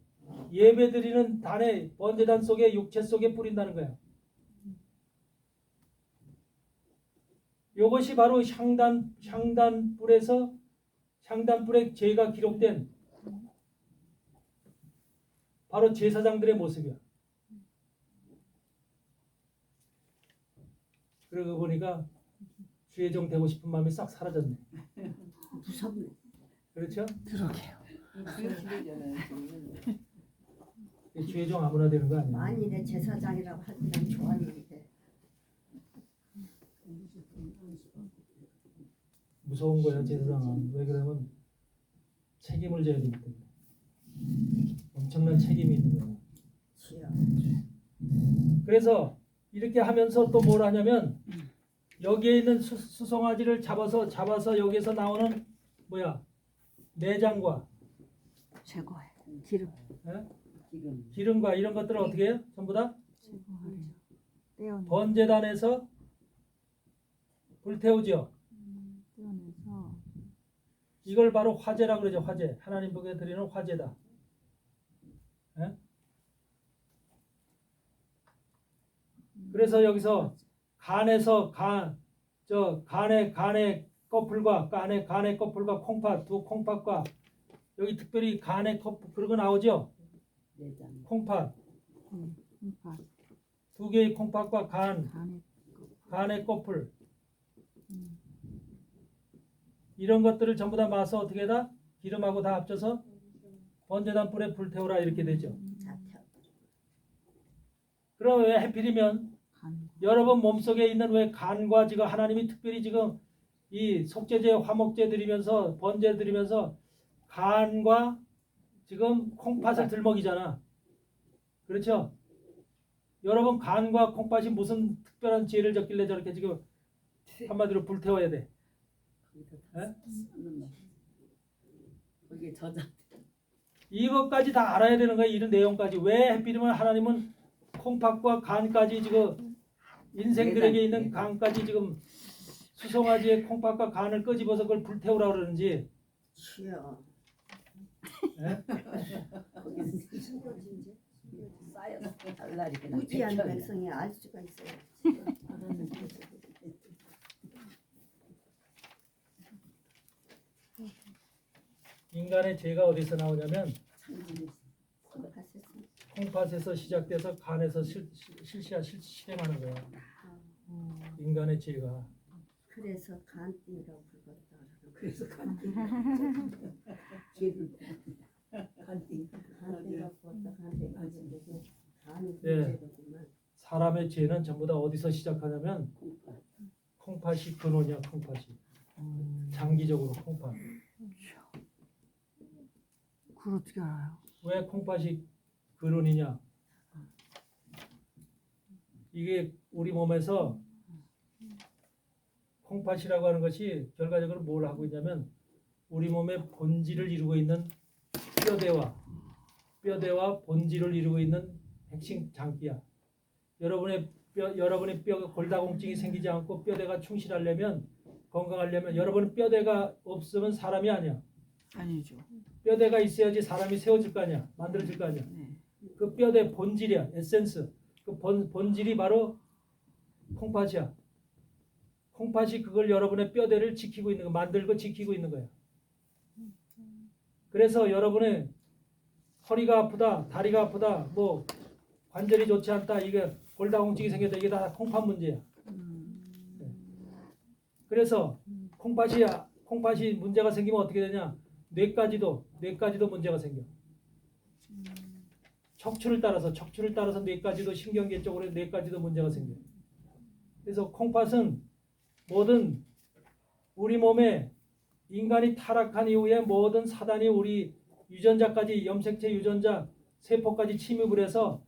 예배드리는 단의 번제단 속에 육체 속에 뿌린다는 거야. 이것이 바로 향단불에 죄가 기록된 바로 제사장들의 모습이야. 그러고 보니까 주의 종 되고 싶은 마음이 싹 사라졌네. 무섭네. 그렇죠? 그러게요. 주의 종 아무나 되는 거 아니야. 만일에 제사장이라고 하지 난 좋아하는데 무서운 거예요. 제사장은. 왜 그러면 책임을 져야 되기 때문에. 엄청난 책임이 있는 거예요. 지어 그래서 이렇게 하면서 또 뭘 하냐면 여기에 있는 수송아지를 잡아서 여기에서 나오는 뭐야? 내장과 제거해. 기름 예? 기름과 이런 것들을 어떻게 해요? 전부 다 제거하죠. 떼어내. 번제단에서 불태우죠. 떼어내서 이걸 바로 화제라고 그러죠. 화제. 하나님 보게 드리는 화제다. 예? 그래서 여기서 간의 꺼풀과 간의 꺼풀과 콩팥 두 콩팥과 여기 특별히 간의 꺼풀 그런 거 나오죠. 내장. 콩팥 콩팥, 두 개의 콩팥과 간에 간의 꺼풀 이런 것들을 전부 다 마서 어떻게 해다 기름하고 다 합쳐서 번제단 뿔에 불태우라 이렇게 되죠. 그럼 왜 하필이면 간. 여러분 몸속에 있는 왜 간과 지금 하나님이 특별히 지금 이 속죄제 화목제 드리면서 번제 드리면서 간과 지금 콩팥을 들먹이잖아. 그렇죠? 여러분 간과 콩팥이 무슨 특별한 죄를 졌길래 저렇게 지금 한마디로 불태워야 돼. 예? 거기에 저장. 이것까지 다 알아야 되는 거야. 이런 내용까지. 왜 하필이면 하나님은 콩팥과 간까지 지금 인생들에게 있는 간까지 지금 수송아지의 콩팥과 간을 끄집어서 그걸 불태우라 그러는지. 지어 예? 쌓여서 달라리 그냥 무지한 백혈이야. 백성이 알 수가 있어요. 인간의 죄가 어디서 나오냐면 콩팥에서 콩팥에서 시작돼서 간에서 실행하는 거야. 인간의 죄가. 그래서 간띠라고 불렀다. 그래서 간띠 죄를 간띠. 간띠라고 불렀다. 간띠 간이 예. 문제거지만 사람의 죄는 전부 다 어디서 시작하냐면 콩팥이 근원이야. 콩팥이. 장기적으로 콩팥. 그걸 어떻게 알아요? 왜 콩팥이 근원이냐? 이게 우리 몸에서 콩팥이라고 하는 것이 결과적으로 뭘 하고 있냐면 우리 몸의 본질을 이루고 있는 뼈대와 본질을 이루고 있는 핵심 장기야. 여러분의 뼈가 골다공증이 생기지 않고 뼈대가 충실하려면 건강하려면 여러분 뼈대가 없으면 사람이 아니야. 아니죠. 뼈대가 있어야지 사람이 세워질 거 아니야. 만들어질 거 아니야. 네. 그 뼈대 본질이야. 에센스. 그 본질이 바로 콩팥이야. 콩팥이 그걸 여러분의 뼈대를 지키고 있는 거, 만들고 지키고 있는 거야. 그래서 여러분의 허리가 아프다, 다리가 아프다, 뭐 관절이 좋지 않다, 이게 골다공증이 생겼다, 이게 다 콩팥 문제야. 네. 그래서 콩팥이 문제가 생기면 어떻게 되냐? 뇌까지도 문제가 생겨. 척추를 따라서 뇌까지도 신경계 쪽으로 뇌까지도 문제가 생겨. 그래서 콩팥은 모든 우리 몸에 인간이 타락한 이후에 모든 사단이 우리 유전자까지 염색체 유전자 세포까지 침입을 해서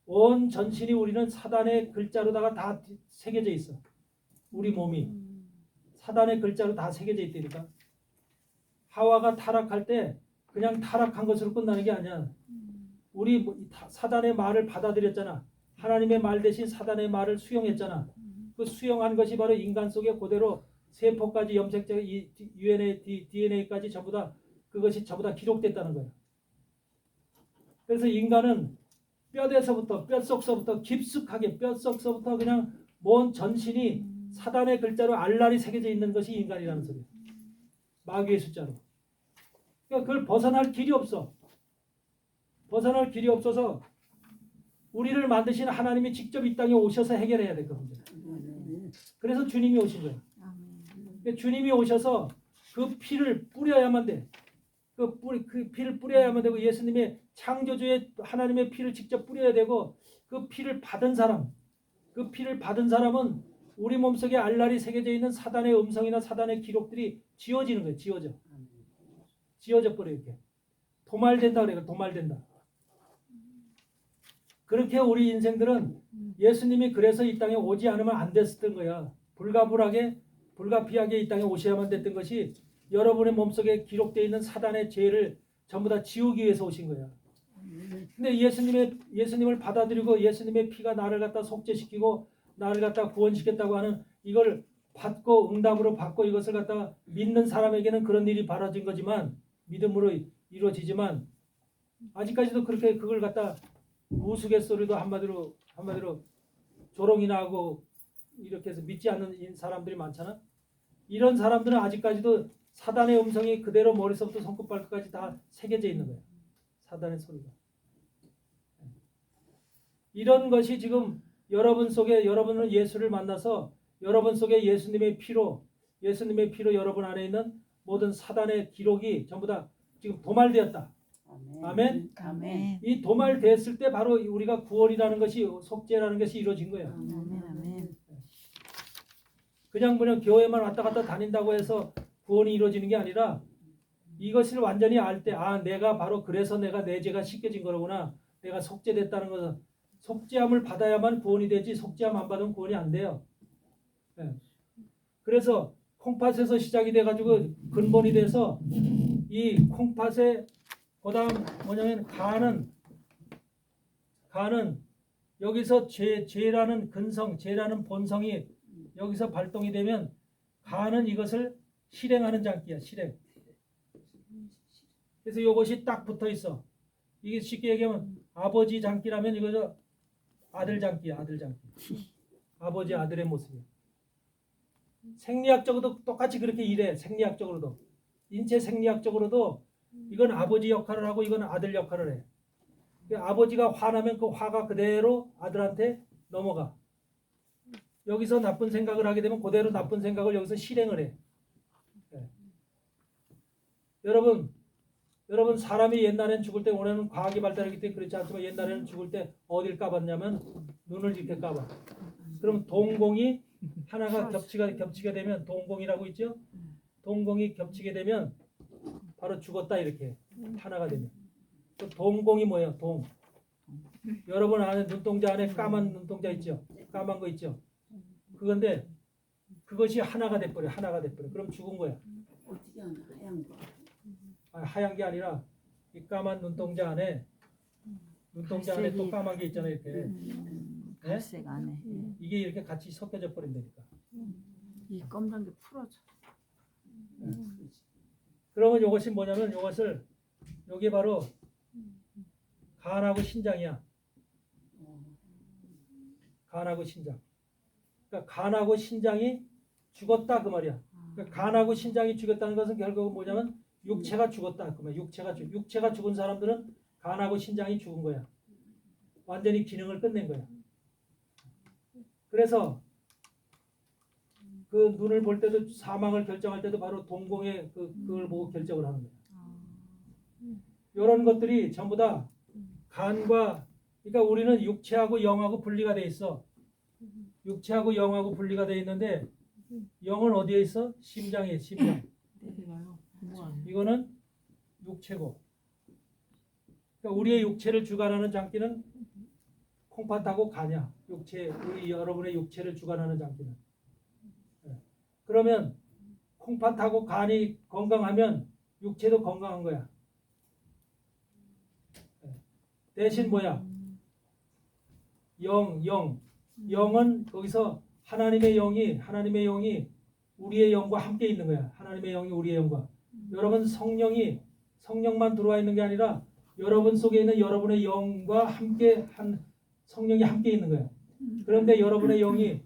온 전신이 우리는 사단의 글자로다가 다 새겨져 있어. 우리 몸이 사단의 글자로 다 새겨져 있다니까. 하와가 타락할 때 그냥 타락한 것으로 끝나는 게 아니야. 우리 사단의 말을 받아들였잖아. 하나님의 말 대신 사단의 말을 수용했잖아. 그 수용한 것이 바로 인간 속에 그대로 세포까지 염색체, DNA까지 전부 다 그것이 전부 다 기록됐다는 거예요. 그래서 인간은 뼈속서부터 깊숙하게 뼈속서부터 그냥 먼 전신이 사단의 글자로 알랄이 새겨져 있는 것이 인간이라는 소리예요. 마귀의 숫자로. 그러니까 그걸 벗어날 길이 없어. 벗어날 길이 없어서 우리를 만드신 하나님이 직접 이 땅에 오셔서 해결해야 될 그 문제. 그래서 주님이 오신 거예요. 그러니까 주님이 오셔서 그 피를 뿌려야만 돼. 그 피를 뿌려야만 되고 예수님의 창조주의 하나님의 피를 직접 뿌려야 되고 그 피를 받은 사람은 우리 몸속에 알랄이 새겨져 있는 사단의 음성이나 사단의 기록들이 지워지는 거예요. 지워져 버려 이렇게. 도말된다 그래요. 도말된다. 그렇게 우리 인생들은 예수님이 그래서 이 땅에 오지 않으면 안 됐었던 거야. 불가피하게 이 땅에 오셔야만 됐던 것이 여러분의 몸속에 기록되어 있는 사단의 죄를 전부 다 지우기 위해서 오신 거야. 근데 예수님을 받아들이고 예수님의 피가 나를 갖다 속죄시키고 나를 갖다 구원시켰다고 하는 이걸 받고 응답으로 받고 이것을 갖다 믿는 사람에게는 그런 일이 벌어진 거지만 믿음으로 이루어지지만 아직까지도 그렇게 그걸 갖다 우스갯소리도 한마디로 조롱이나 하고 이렇게 해서 믿지 않는 사람들이 많잖아. 이런 사람들은 아직까지도 사단의 음성이 그대로 머리서부터 손끝발끝까지 다 새겨져 있는 거야. 사단의 소리가. 이런 것이 지금 여러분은 예수를 만나서 여러분 속에 예수님의 피로 여러분 안에 있는 모든 사단의 기록이 전부 다 지금 도말되었다. 아멘. 아멘. 이 도말됐을 때 바로 우리가 구원이라는 것이 속죄라는 것이 이루어진 거예요. 아멘. 그냥 교회만 왔다 갔다 다닌다고 해서 구원이 이루어지는 게 아니라 이것을 완전히 알 때 내가 바로 그래서 내가 내 죄가 씻겨진 거로구나. 내가 속죄됐다는 것은 속죄함을 받아야만 구원이 되지 속죄함 안 받으면 구원이 안 돼요. 네. 그래서 콩팥에서 시작이 돼가지고 근본이 돼서 이 콩팥에 그다음 뭐냐면 간은 여기서 죄라는 근성, 죄라는 본성이 여기서 발동이 되면 간은 이것을 실행하는 장기야. 실행. 그래서 이것이 딱 붙어 있어. 이게 쉽게 얘기하면 아버지 장기라면 이거죠. 아들 장기야. 아들 장기. 아버지 아들의 모습이야. 생리학적으로도 똑같이 그렇게 일해. 생리학적으로도. 인체 생리학적으로도 이건 아버지 역할을 하고 이건 아들 역할을 해. 아버지가 화나면 그 화가 그대로 아들한테 넘어가. 여기서 나쁜 생각을 하게 되면 그대로 나쁜 생각을 여기서 실행을 해. 네. 여러분 사람이 옛날엔 죽을 때 올해는 과학이 발달하기 때문에 그렇지 않지만 옛날에는 죽을 때 어딜 까봤냐면 눈을 이렇게 까봐. 그럼 동공이 하나가 겹치게 되면 동공이라고 있죠? 동공이 겹치게 되면 바로 죽었다 이렇게 하나가 되면. 그 동공이 뭐예요? 동. 여러분 안에 눈동자 안에 까만 눈동자 있죠? 까만 거 있죠? 그건데 그것이 하나가 돼버려. 하나가 돼버려. 그럼 죽은 거야. 어떻게 하나 하얀 거. 하얀 게 아니라 이 까만 눈동자 안에 또 까만 게 있잖아요. 이렇게. 갈색 안에 이게 이렇게 같이 섞여져 버린다니까. 이 검정 게 풀어져. 그러면 이것이 뭐냐면 이것을 여기 바로 간하고 신장이야. 간하고 신장. 그러니까 간하고 신장이 죽었다 그 말이야. 그러니까 간하고 신장이 죽었다는 것은 결국은 뭐냐면 육체가 죽었다 그 말이야. 육체가 죽은 사람들은 간하고 신장이 죽은 거야. 완전히 기능을 끝낸 거야. 그래서 그 눈을 볼 때도 사망을 결정할 때도 바로 동공의 그걸 보고 결정을 하는 거야. 이런 것들이 전부 다 간과 그러니까 우리는 육체하고 영하고 분리가 돼 있어. 육체하고 영하고 분리가 돼 있는데 영은 어디에 있어? 심장에 심장. 이거는 육체고. 그러니까 우리의 육체를 주관하는 장기는 콩팥하고 간이야. 우리 여러분의 육체를 주관하는 장기는. 그러면 콩팥하고 간이 건강하면 육체도 건강한 거야. 대신 뭐야? 영은 거기서 하나님의 영이 우리의 영과 함께 있는 거야. 하나님의 영이 우리의 영과. 여러분 성령만 들어와 있는 게 아니라 여러분 속에 있는 여러분의 영과 함께 성령이 함께 있는 거야. 그런데 여러분의 영이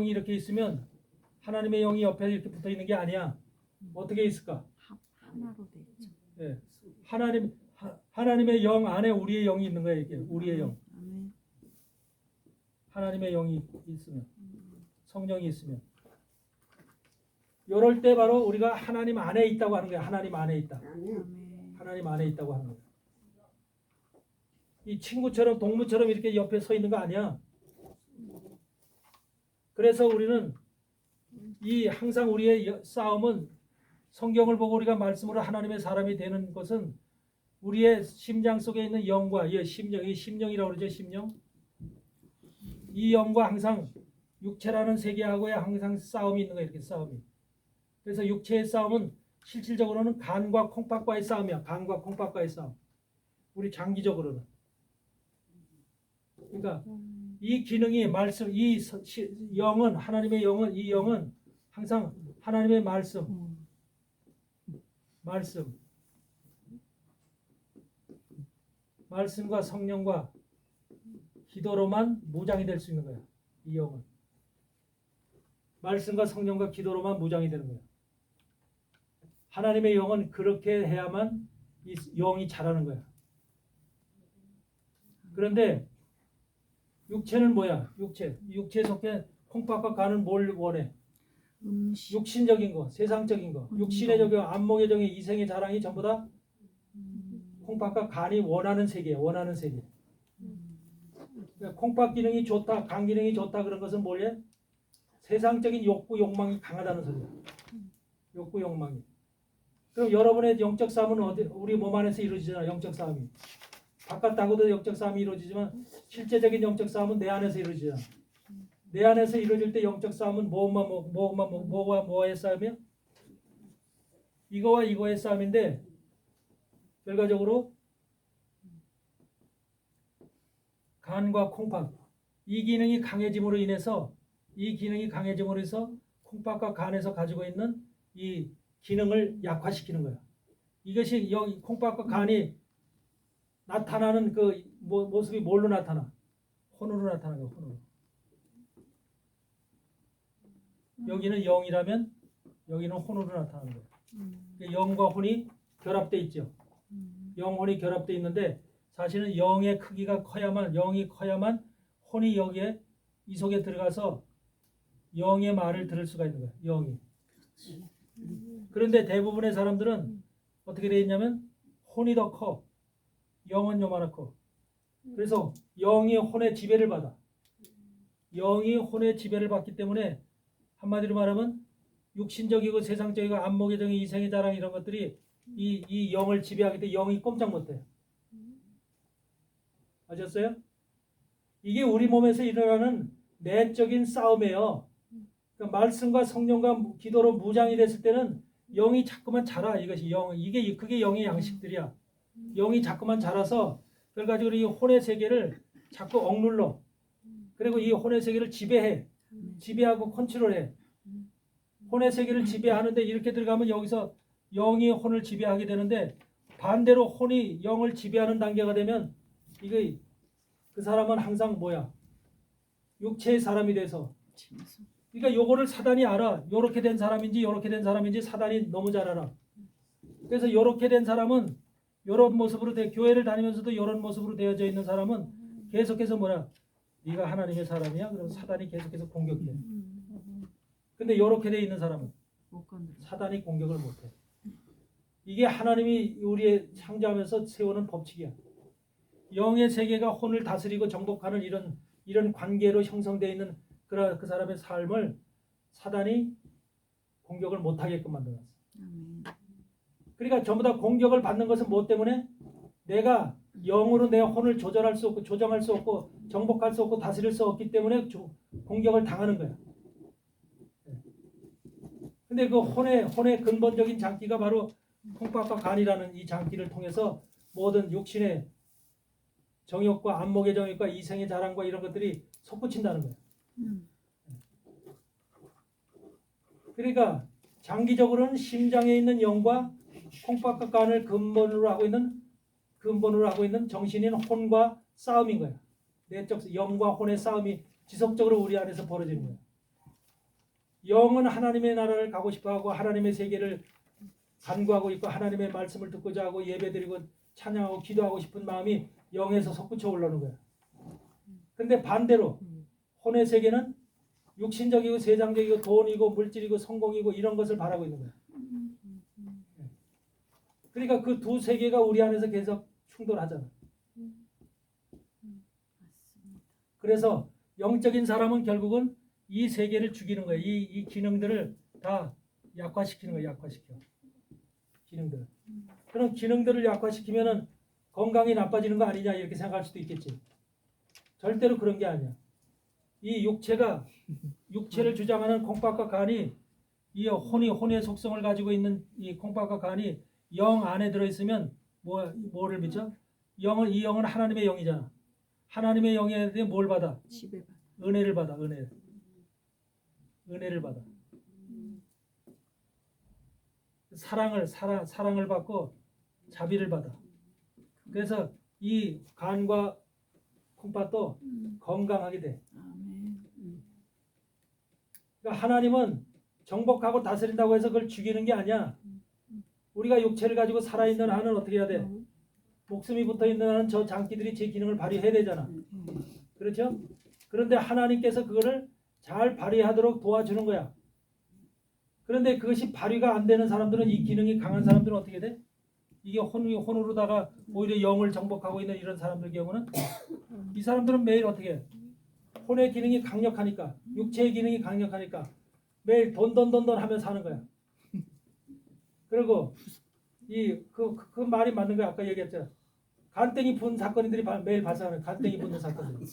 이렇게 있으면 하나님의 영이 옆에 이렇게 붙어 있는 게 아니야. 어떻게 있을까? 하나로 돼 있죠. 네. 하나님의 영 안에 우리의 영이 있는 거야. 이게 우리의 영. 하나님의 영이 있으면, 성령이 있으면, 이럴 때 바로 우리가 하나님 안에 있다고 하는 거야. 하나님 안에 있다. 하나님 안에 있다고 하는 거야. 이 친구처럼 동무처럼 이렇게 옆에 서 있는 거 아니야. 그래서 우리는 항상 우리의 싸움은 성경을 보고 우리가 말씀으로 하나님의 사람이 되는 것은 우리의 심장 속에 있는 영과 심령이라고 그러죠. 심령. 이 영과 항상 육체라는 세계하고의 항상 싸움이 있는 거예요. 이렇게 싸움이. 그래서 육체의 싸움은 실질적으로는 간과 콩팥과의 싸움이야. 간과 콩팥과의 싸움. 우리 장기적으로는. 그러니까 이 기능이 영은 하나님의 영은 이 영은 항상 하나님의 말씀과 성령과 기도로만 무장이 될 수 있는 거야. 이 영은 말씀과 성령과 기도로만 무장이 되는 거야. 하나님의 영은 그렇게 해야만 이 영이 자라는 거야. 그런데 육체는 뭐야? 육체 속에 콩팥과 간은 뭘 원해? 육신적인 거, 세상적인 거, 육신의 적이 안목의 정의, 이생의 자랑이 전부 다 콩팥과 간이 원하는 세계야. 원하는 세계. 그러니까 콩팥 기능이 좋다, 간 기능이 좋다 그런 것은 뭐래? 세상적인 욕구, 욕망이 강하다는 소리야. 욕구, 욕망이. 그럼 여러분의 영적 싸움은 우리 몸 안에서 이루어지잖아. 영적 싸움이. 바깥하고도 영적 싸움이 이루어지지만 실제적인 영적 싸움은 내 안에서 이루어지잖아. 내 안에서 이루어질 때 영적 싸움은 뭐와 뭐의 싸움이야? 이거와 이거의 싸움인데 결과적으로 간과 콩팥 이 기능이 강해짐으로 인해서 콩팥과 간에서 가지고 있는 이 기능을 약화시키는 거야. 이것이 여기 콩팥과 간이 나타나는 그 모습이 뭘로 나타나? 혼으로 나타나는 거야. 혼으로. 여기는 영이라면 여기는 혼으로 나타나는 거야. 영과 혼이 결합돼 있죠. 영혼이 결합돼 있는데 사실은 영의 크기가 영이 커야만 혼이 여기에 이 속에 들어가서 영의 말을 들을 수가 있는 거야. 영이. 그런데 대부분의 사람들은 어떻게 돼 있냐면 혼이 더 커. 영은 요만하고. 그래서 영이 혼의 지배를 받아. 영이 혼의 지배를 받기 때문에 한마디로 말하면 육신적이고 세상적이고 안목의 정의, 이생의 자랑 이런 것들이 이 영을 지배하기 때문에 영이 꼼짝 못해. 아셨어요? 이게 우리 몸에서 일어나는 내적인 싸움이에요. 그러니까 말씀과 성령과 기도로 무장이 됐을 때는 영이 자꾸만 자라. 이것이 영, 이게 그게 영의 양식들이야. 영이 자꾸만 자라서 그래가지고 이 혼의 세계를 자꾸 억눌러. 그리고 이 혼의 세계를 지배해. 지배하고 컨트롤해. 혼의 세계를 지배하는데 이렇게 들어가면 여기서 영이 혼을 지배하게 되는데 반대로 혼이 영을 지배하는 단계가 되면 이거 그 사람은 항상 뭐야? 육체의 사람이 돼서. 그러니까 요거를 사단이 알아. 요렇게 된 사람인지 요렇게 된 사람인지 사단이 너무 잘 알아. 그래서 요렇게 된 사람은 요런 모습으로 교회를 다니면서도 요런 모습으로 되어져 있는 사람은 계속해서 뭐야? 네가 하나님의 사람이야? 그럼 사단이 계속해서 공격해. 근데 요렇게 돼 있는 사람은 사단이 공격을 못해. 이게 하나님이 우리의 창조하면서 세우는 법칙이야. 영의 세계가 혼을 다스리고 정복하는 이런 관계로 형성되어 있는 그 사람의 삶을 사단이 공격을 못하게끔 만들었어. 그러니까 전부 다 공격을 받는 것은 무엇 때문에? 내가 영으로 내 혼을 조절할 수 없고 조정할 수 없고 정복할 수 없고 다스릴 수 없기 때문에 공격을 당하는 거야. 근데 그 혼의 근본적인 장기가 바로 콩팥과 간이라는 이 장기를 통해서 모든 육신의 정욕과 안목의 정욕과 이생의 자랑과 이런 것들이 솟구친다는 거예요. 그러니까 장기적으로는 심장에 있는 영과 콩팥과 간을 근본으로 하고 있는 정신인 혼과 싸움인 거야. 내적 영과 혼의 싸움이 지속적으로 우리 안에서 벌어지는 거야. 영은 하나님의 나라를 가고 싶어하고 하나님의 세계를 간구하고 있고 하나님의 말씀을 듣고자 하고 예배드리고 찬양하고 기도하고 싶은 마음이 영에서 솟구쳐 올라오는 거야. 근데 반대로 혼의 세계는 육신적이고 세상적이고 돈이고 물질이고 성공이고 이런 것을 바라고 있는 거야. 그러니까 그 두 세계가 우리 안에서 계속 충돌하잖아. 그래서 영적인 사람은 결국은 이 세계를 죽이는 거야. 이 기능들을 다 약화시키는 거야. 약화시켜. 기능들. 그럼 기능들을 약화시키면은 건강이 나빠지는 거 아니냐 이렇게 생각할 수도 있겠지. 절대로 그런 게 아니야. 이 육체를 주장하는 콩팥과 간이 이 혼의 속성을 가지고 있는 이 콩팥과 간이 영 안에 들어 있으면 뭐를 믿죠? 이 영은 하나님의 영이잖아. 하나님의 영에 대해 뭘 받아? 은혜를 받아. 은혜를 받아. 사랑을 받고 자비를 받아. 그래서 이 간과 콩팥도 건강하게 돼. 그러니까 하나님은 정복하고 다스린다고 해서 그걸 죽이는 게 아니야. 우리가 육체를 가지고 살아있는 한은 어떻게 해야 돼? 목숨이 붙어있는 한은 저 장기들이 제 기능을 발휘해야 되잖아. 그렇죠? 그런데 하나님께서 그거를 잘 발휘하도록 도와주는 거야. 그런데 그것이 발휘가 안 되는 사람들은 이 기능이 강한 사람들은 어떻게 돼? 이게 혼으로다가 오히려 영을 정복하고 있는 이런 사람들 경우는 이 사람들은 매일 어떻게 해? 혼의 기능이 강력하니까 육체의 기능이 강력하니까 매일 돈 하면서 사는 거야. 그리고 그 말이 맞는 거야. 아까 얘기했죠. 간땡이 분 사건들이 매일 발생하는 간땡이 붓는 사건들.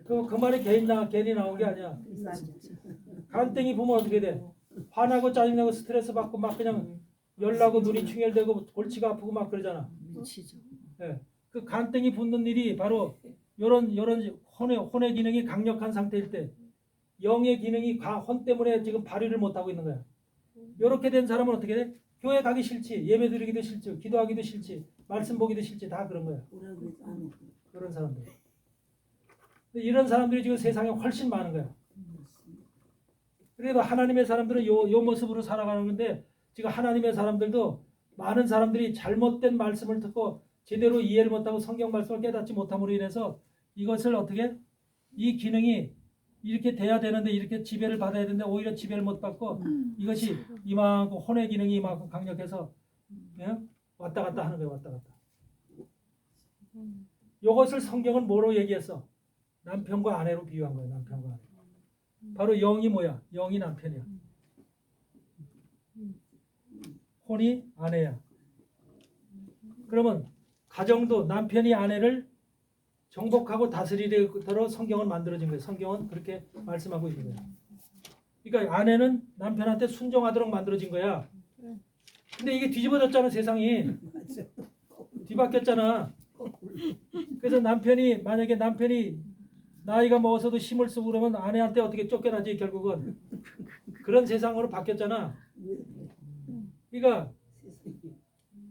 그 말이 괜히 나온 게 아니야. 간땡이 부면 어떻게 돼? 화나고 짜증나고 스트레스 받고 막 그냥 열나고 눈이 충혈되고 골치가 아프고 막 그러잖아. 네. 그 간땡이 붓는 일이 바로 요런 혼의 기능이 강력한 상태일 때 영의 기능이 혼 때문에 지금 발휘를 못하고 있는 거야. 요렇게 된 사람은 어떻게 돼? 교회 가기 싫지, 예배 드리기도 싫지, 기도하기도 싫지, 말씀 보기도 싫지, 다 그런 거야. 그런 사람들. 이런 사람들이 지금 세상에 훨씬 많은 거야. 그래도 하나님의 사람들은 요 모습으로 살아가는 건데 지금 하나님의 사람들도 많은 사람들이 잘못된 말씀을 듣고 제대로 이해를 못하고 성경 말씀을 깨닫지 못함으로 인해서 이것을 어떻게 이 기능이 이렇게 돼야 되는데 이렇게 지배를 받아야 되는데 오히려 지배를 못 받고 이것이 이만큼 혼의 기능이 이만큼 강력해서 왔다 갔다 하는 거예요. 왔다 갔다. 이것을 성경은 뭐로 얘기했어? 남편과 아내로 비유한 거예요. 남편과 아내. 바로 영이 뭐야? 영이 남편이야. 혼이 아내야. 그러면 가정도 남편이 아내를 정복하고 다스리도록 성경은 만들어진 거예요. 성경은 그렇게 말씀하고 있는 거예요. 그러니까 아내는 남편한테 순종하도록 만들어진 거야. 근데 이게 뒤집어졌잖아, 세상이. 뒤바뀌었잖아. 그래서 만약에 남편이 나이가 먹어서도 힘을 쓰고 그러면 아내한테 어떻게 쫓겨나지, 결국은. 그런 세상으로 바뀌었잖아. 그러니까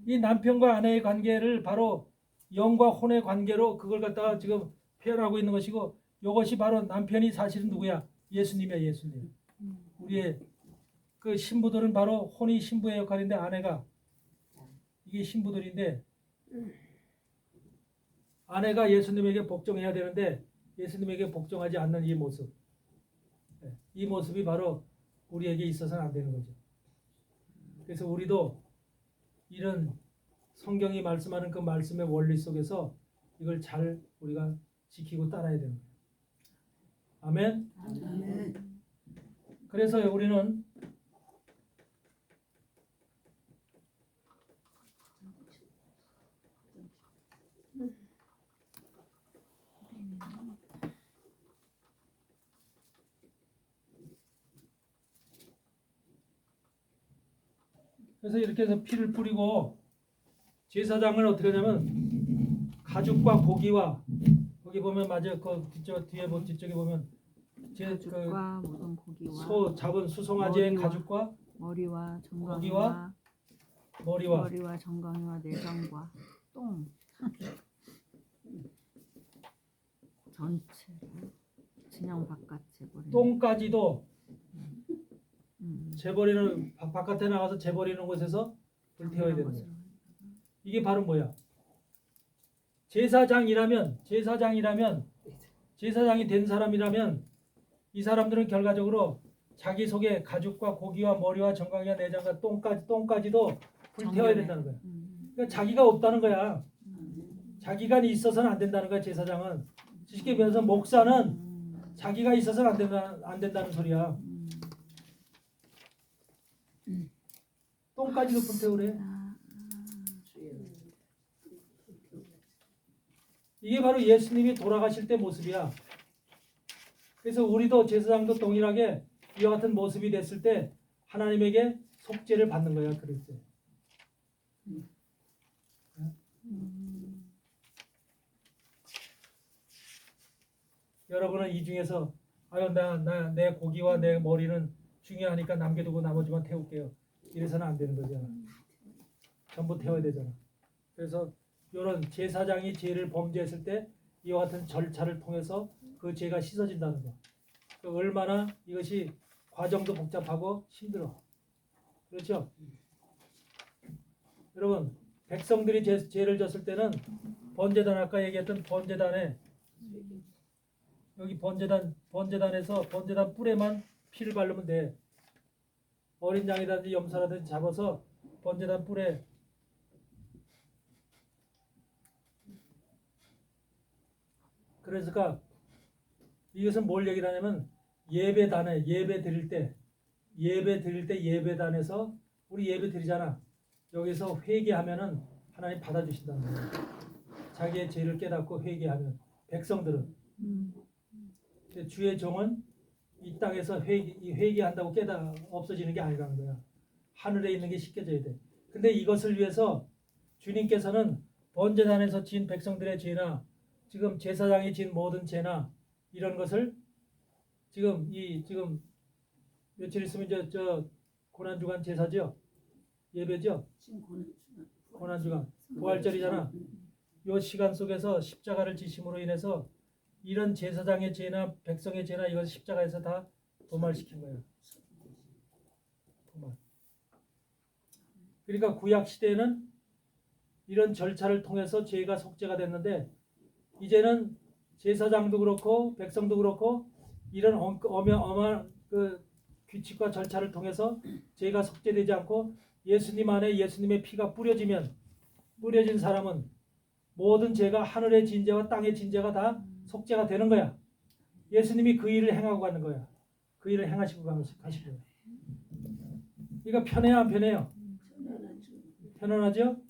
이 남편과 아내의 관계를 바로 영과 혼의 관계로 그걸 갖다가 지금 표현하고 있는 것이고, 이것이 바로 남편이 사실은 누구야? 예수님이야, 예수님. 우리의 그 신부들은 바로 혼이 신부의 역할인데, 아내가 이게 신부들인데, 아내가 예수님에게 복종해야 되는데 예수님에게 복종하지 않는 이 모습, 이 모습이 바로 우리에게 있어서는 안 되는 거죠. 그래서 우리도 이런 성경이 말씀하는 그 말씀의 원리 속에서 이걸 잘 우리가 지키고 따라야 되는 거예요. 아멘. 아멘. 그래서 우리는 그래서 이렇게 해서 피를 뿌리고, 제사장은 어떻게 하냐면 가죽과 고기와, 거기 보면 맞아요. 그 뒤쪽에 보면 가죽과 모든 고기와 소 잡은 수송아지의 가죽과 머리와 고기와 정강이와 머리와 정강이와 내장과 똥 전체를 진영 바깥에 버리는 똥까지도 재버리는, 바깥에 나가서 재버리는 곳에서 불태워야 되는 거예요. 이게 바로 뭐야? 제사장이 된 사람이라면 이 사람들은 결과적으로 자기 속에 가죽과 고기와 머리와 정강이와 내장과 똥까지도 불태워야 된다는 거야. 그러니까 자기가 없다는 거야. 자기가 있어서는 안 된다는 거야. 제사장은. 쉽게 말해서 목사는 자기가 있어서는 안 된다는 소리야. 똥까지도 불태우래. 이게 바로 예수님이 돌아가실 때 모습이야. 그래서 우리도 제사장도 동일하게 이와 같은 모습이 됐을 때 하나님에게 속죄를 받는 거야. 그럴 때. 여러분은 이 중에서 내 고기와 내 머리는 중요하니까 남겨두고 나머지만 태울게요. 이래서는 안 되는 거잖아. 전부 태워야 되잖아. 그래서 이런 제사장이 죄를 범죄했을 때 이와 같은 절차를 통해서 그 죄가 씻어진다는 거. 얼마나 이것이 과정도 복잡하고 힘들어. 그렇죠? 여러분, 백성들이 죄를 졌을 때는 번제단, 아까 얘기했던 번제단에, 여기 번제단에서 번제단 뿔에만 피를 바르면 돼. 어린 양이라든지 염소라든지 잡아서 번제단 뿔에 그래서 이것은 뭘 얘기를 하냐면 예배단에 예배 드릴 때 예배단에서 우리 예배 드리잖아. 여기서 회개하면은 하나님 받아주신다는 거예요. 자기의 죄를 깨닫고 회개하면 백성들은 주의 종은 이 땅에서 회개한다고 없어지는 게 아니라는 거야. 하늘에 있는 게 씻겨져야 돼. 근데 이것을 위해서 주님께서는 번제단에서 지은 백성들의 죄나 지금 제사장이 지은 모든 죄나 이런 것을 지금 며칠 있으면 저 고난주간 제사죠. 예배죠. 고난주간 부활절이잖아. 이 시간 속에서 십자가를 지심으로 인해서 이런 제사장의 죄나 백성의 죄나 이것을 십자가에서 다 도말시킨 거예요. 도말. 그러니까 구약 시대에는 이런 절차를 통해서 죄가 속죄가 됐는데 이제는 제사장도 그렇고 백성도 그렇고 이런 어마어마한 그 규칙과 절차를 통해서 죄가 속죄되지 않고 예수님 안에 예수님의 피가 뿌려진 사람은 모든 죄가 하늘의 진죄와 땅의 진죄가 다 속죄가 되는 거야. 예수님이 그 일을 행하고 가는 거야. 그 일을 행하시고 가시고 거야. 이거 편해요, 안 편해요? 편안하죠?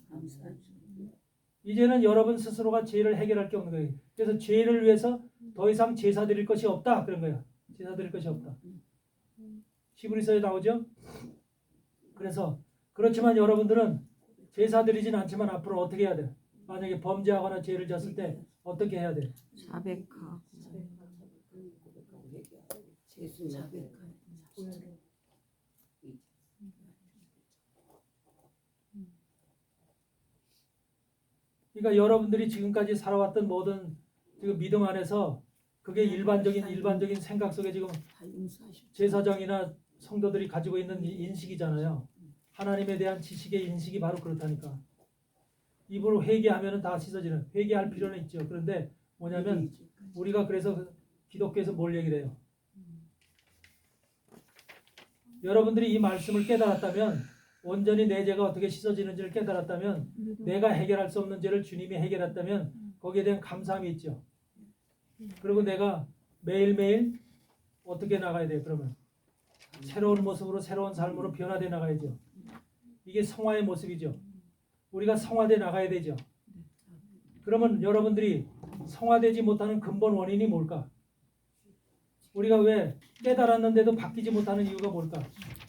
이제는 여러분 스스로가 죄를 해결할 게 없는 거예요. 그래서 죄를 위해서 더 이상 제사 드릴 것이 없다 그런 거야. 제사 드릴 것이 없다. 히브리서에 나오죠. 그래서 그렇지만 여러분들은 제사 드리진 않지만 앞으로 어떻게 해야 돼? 만약에 범죄하거나 죄를 졌을 때 어떻게 해야 돼? 자백하고 재수 자백하고 그러니까 여러분들이 지금까지 살아왔던 모든 지금 믿음 안에서 그게 일반적인 생각 속에 지금 다 용서하시고 제사장이나 성도들이 가지고 있는 이 인식이잖아요. 하나님에 대한 지식의 인식이 바로 그렇다니까. 입으로 회개하면은 다 씻어지는. 회개할 필요는 있죠. 그런데 뭐냐면 우리가 그래서 기독교에서 뭘 얘기를 해요? 여러분들이 이 말씀을 깨달았다면 온전히 내 죄가 어떻게 씻어지는지를 깨달았다면 내가 해결할 수 없는 죄를 주님이 해결했다면 거기에 대한 감사함이 있죠. 그리고 내가 매일매일 어떻게 나가야 돼요? 그러면 새로운 모습으로 새로운 삶으로 변화돼 나가야죠. 이게 성화의 모습이죠. 우리가 성화돼 나가야 되죠. 그러면 여러분들이 성화되지 못하는 근본 원인이 뭘까? 우리가 왜 깨달았는데도 바뀌지 못하는 이유가 뭘까?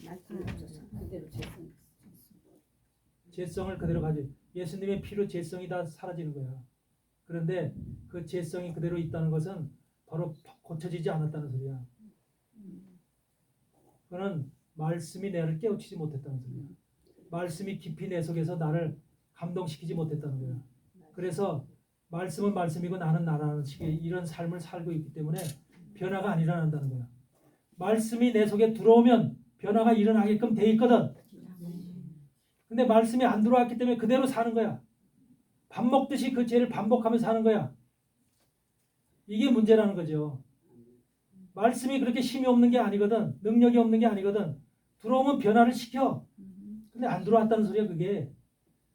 말씀이 없어서. 그대로 재수 죄성을 그대로 가지. 예수님의 피로 죄성이 다 사라지는 거야. 그런데 그 죄성이 그대로 있다는 것은 바로 고쳐지지 않았다는 소리야. 그거는 말씀이 나를 깨우치지 못했다는 소리야. 말씀이 깊이 내 속에서 나를 감동시키지 못했다는 거야. 그래서 말씀은 말씀이고 나는 나라는 식의 이런 삶을 살고 있기 때문에 변화가 안 일어난다는 거야. 말씀이 내 속에 들어오면 변화가 일어나게끔 돼 있거든. 근데 말씀이 안 들어왔기 때문에 그대로 사는 거야. 밥 먹듯이 그 죄를 반복하면서 사는 거야. 이게 문제라는 거죠. 말씀이 그렇게 힘이 없는 게 아니거든. 능력이 없는 게 아니거든. 들어오면 변화를 시켜. 근데 안 들어왔다는 소리야 그게.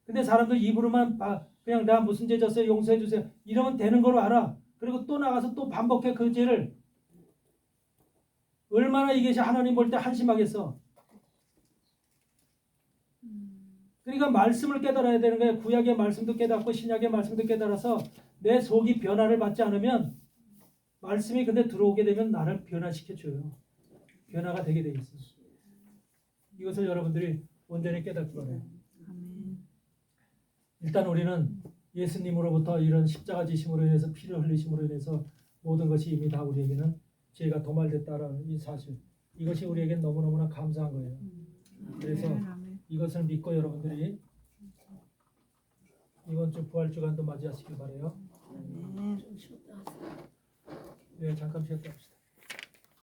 근데 사람들 입으로만 그냥 내가 무슨 죄 졌어요 용서해 주세요 이러면 되는 걸로 알아. 그리고 또 나가서 또 반복해 그 죄를. 얼마나 이게 하나님 볼 때 한심하겠어. 그러니까 말씀을 깨달아야 되는 거예요. 구약의 말씀도 깨닫고 신약의 말씀도 깨달아서 내 속이 변화를 받지 않으면 말씀이 근데 들어오게 되면 나를 변화시켜줘요. 변화가 되게 돼 있어. 이것을 여러분들이 온전히 깨닫기 바라요. 일단 우리는 예수님으로부터 이런 십자가 지심으로 인해서 피를 흘리심으로 인해서 모든 것이 이미 다 우리에게는 죄가 도말됐다라는 이 사실, 이것이 우리에겐 너무너무나 감사한 거예요. 그래서 이것을 믿고 여러분들이 이번 주 부활주간도 맞이하시길 바라요. 좀 쉬었다 하세요. 네, 잠깐 쉬었다 합시다.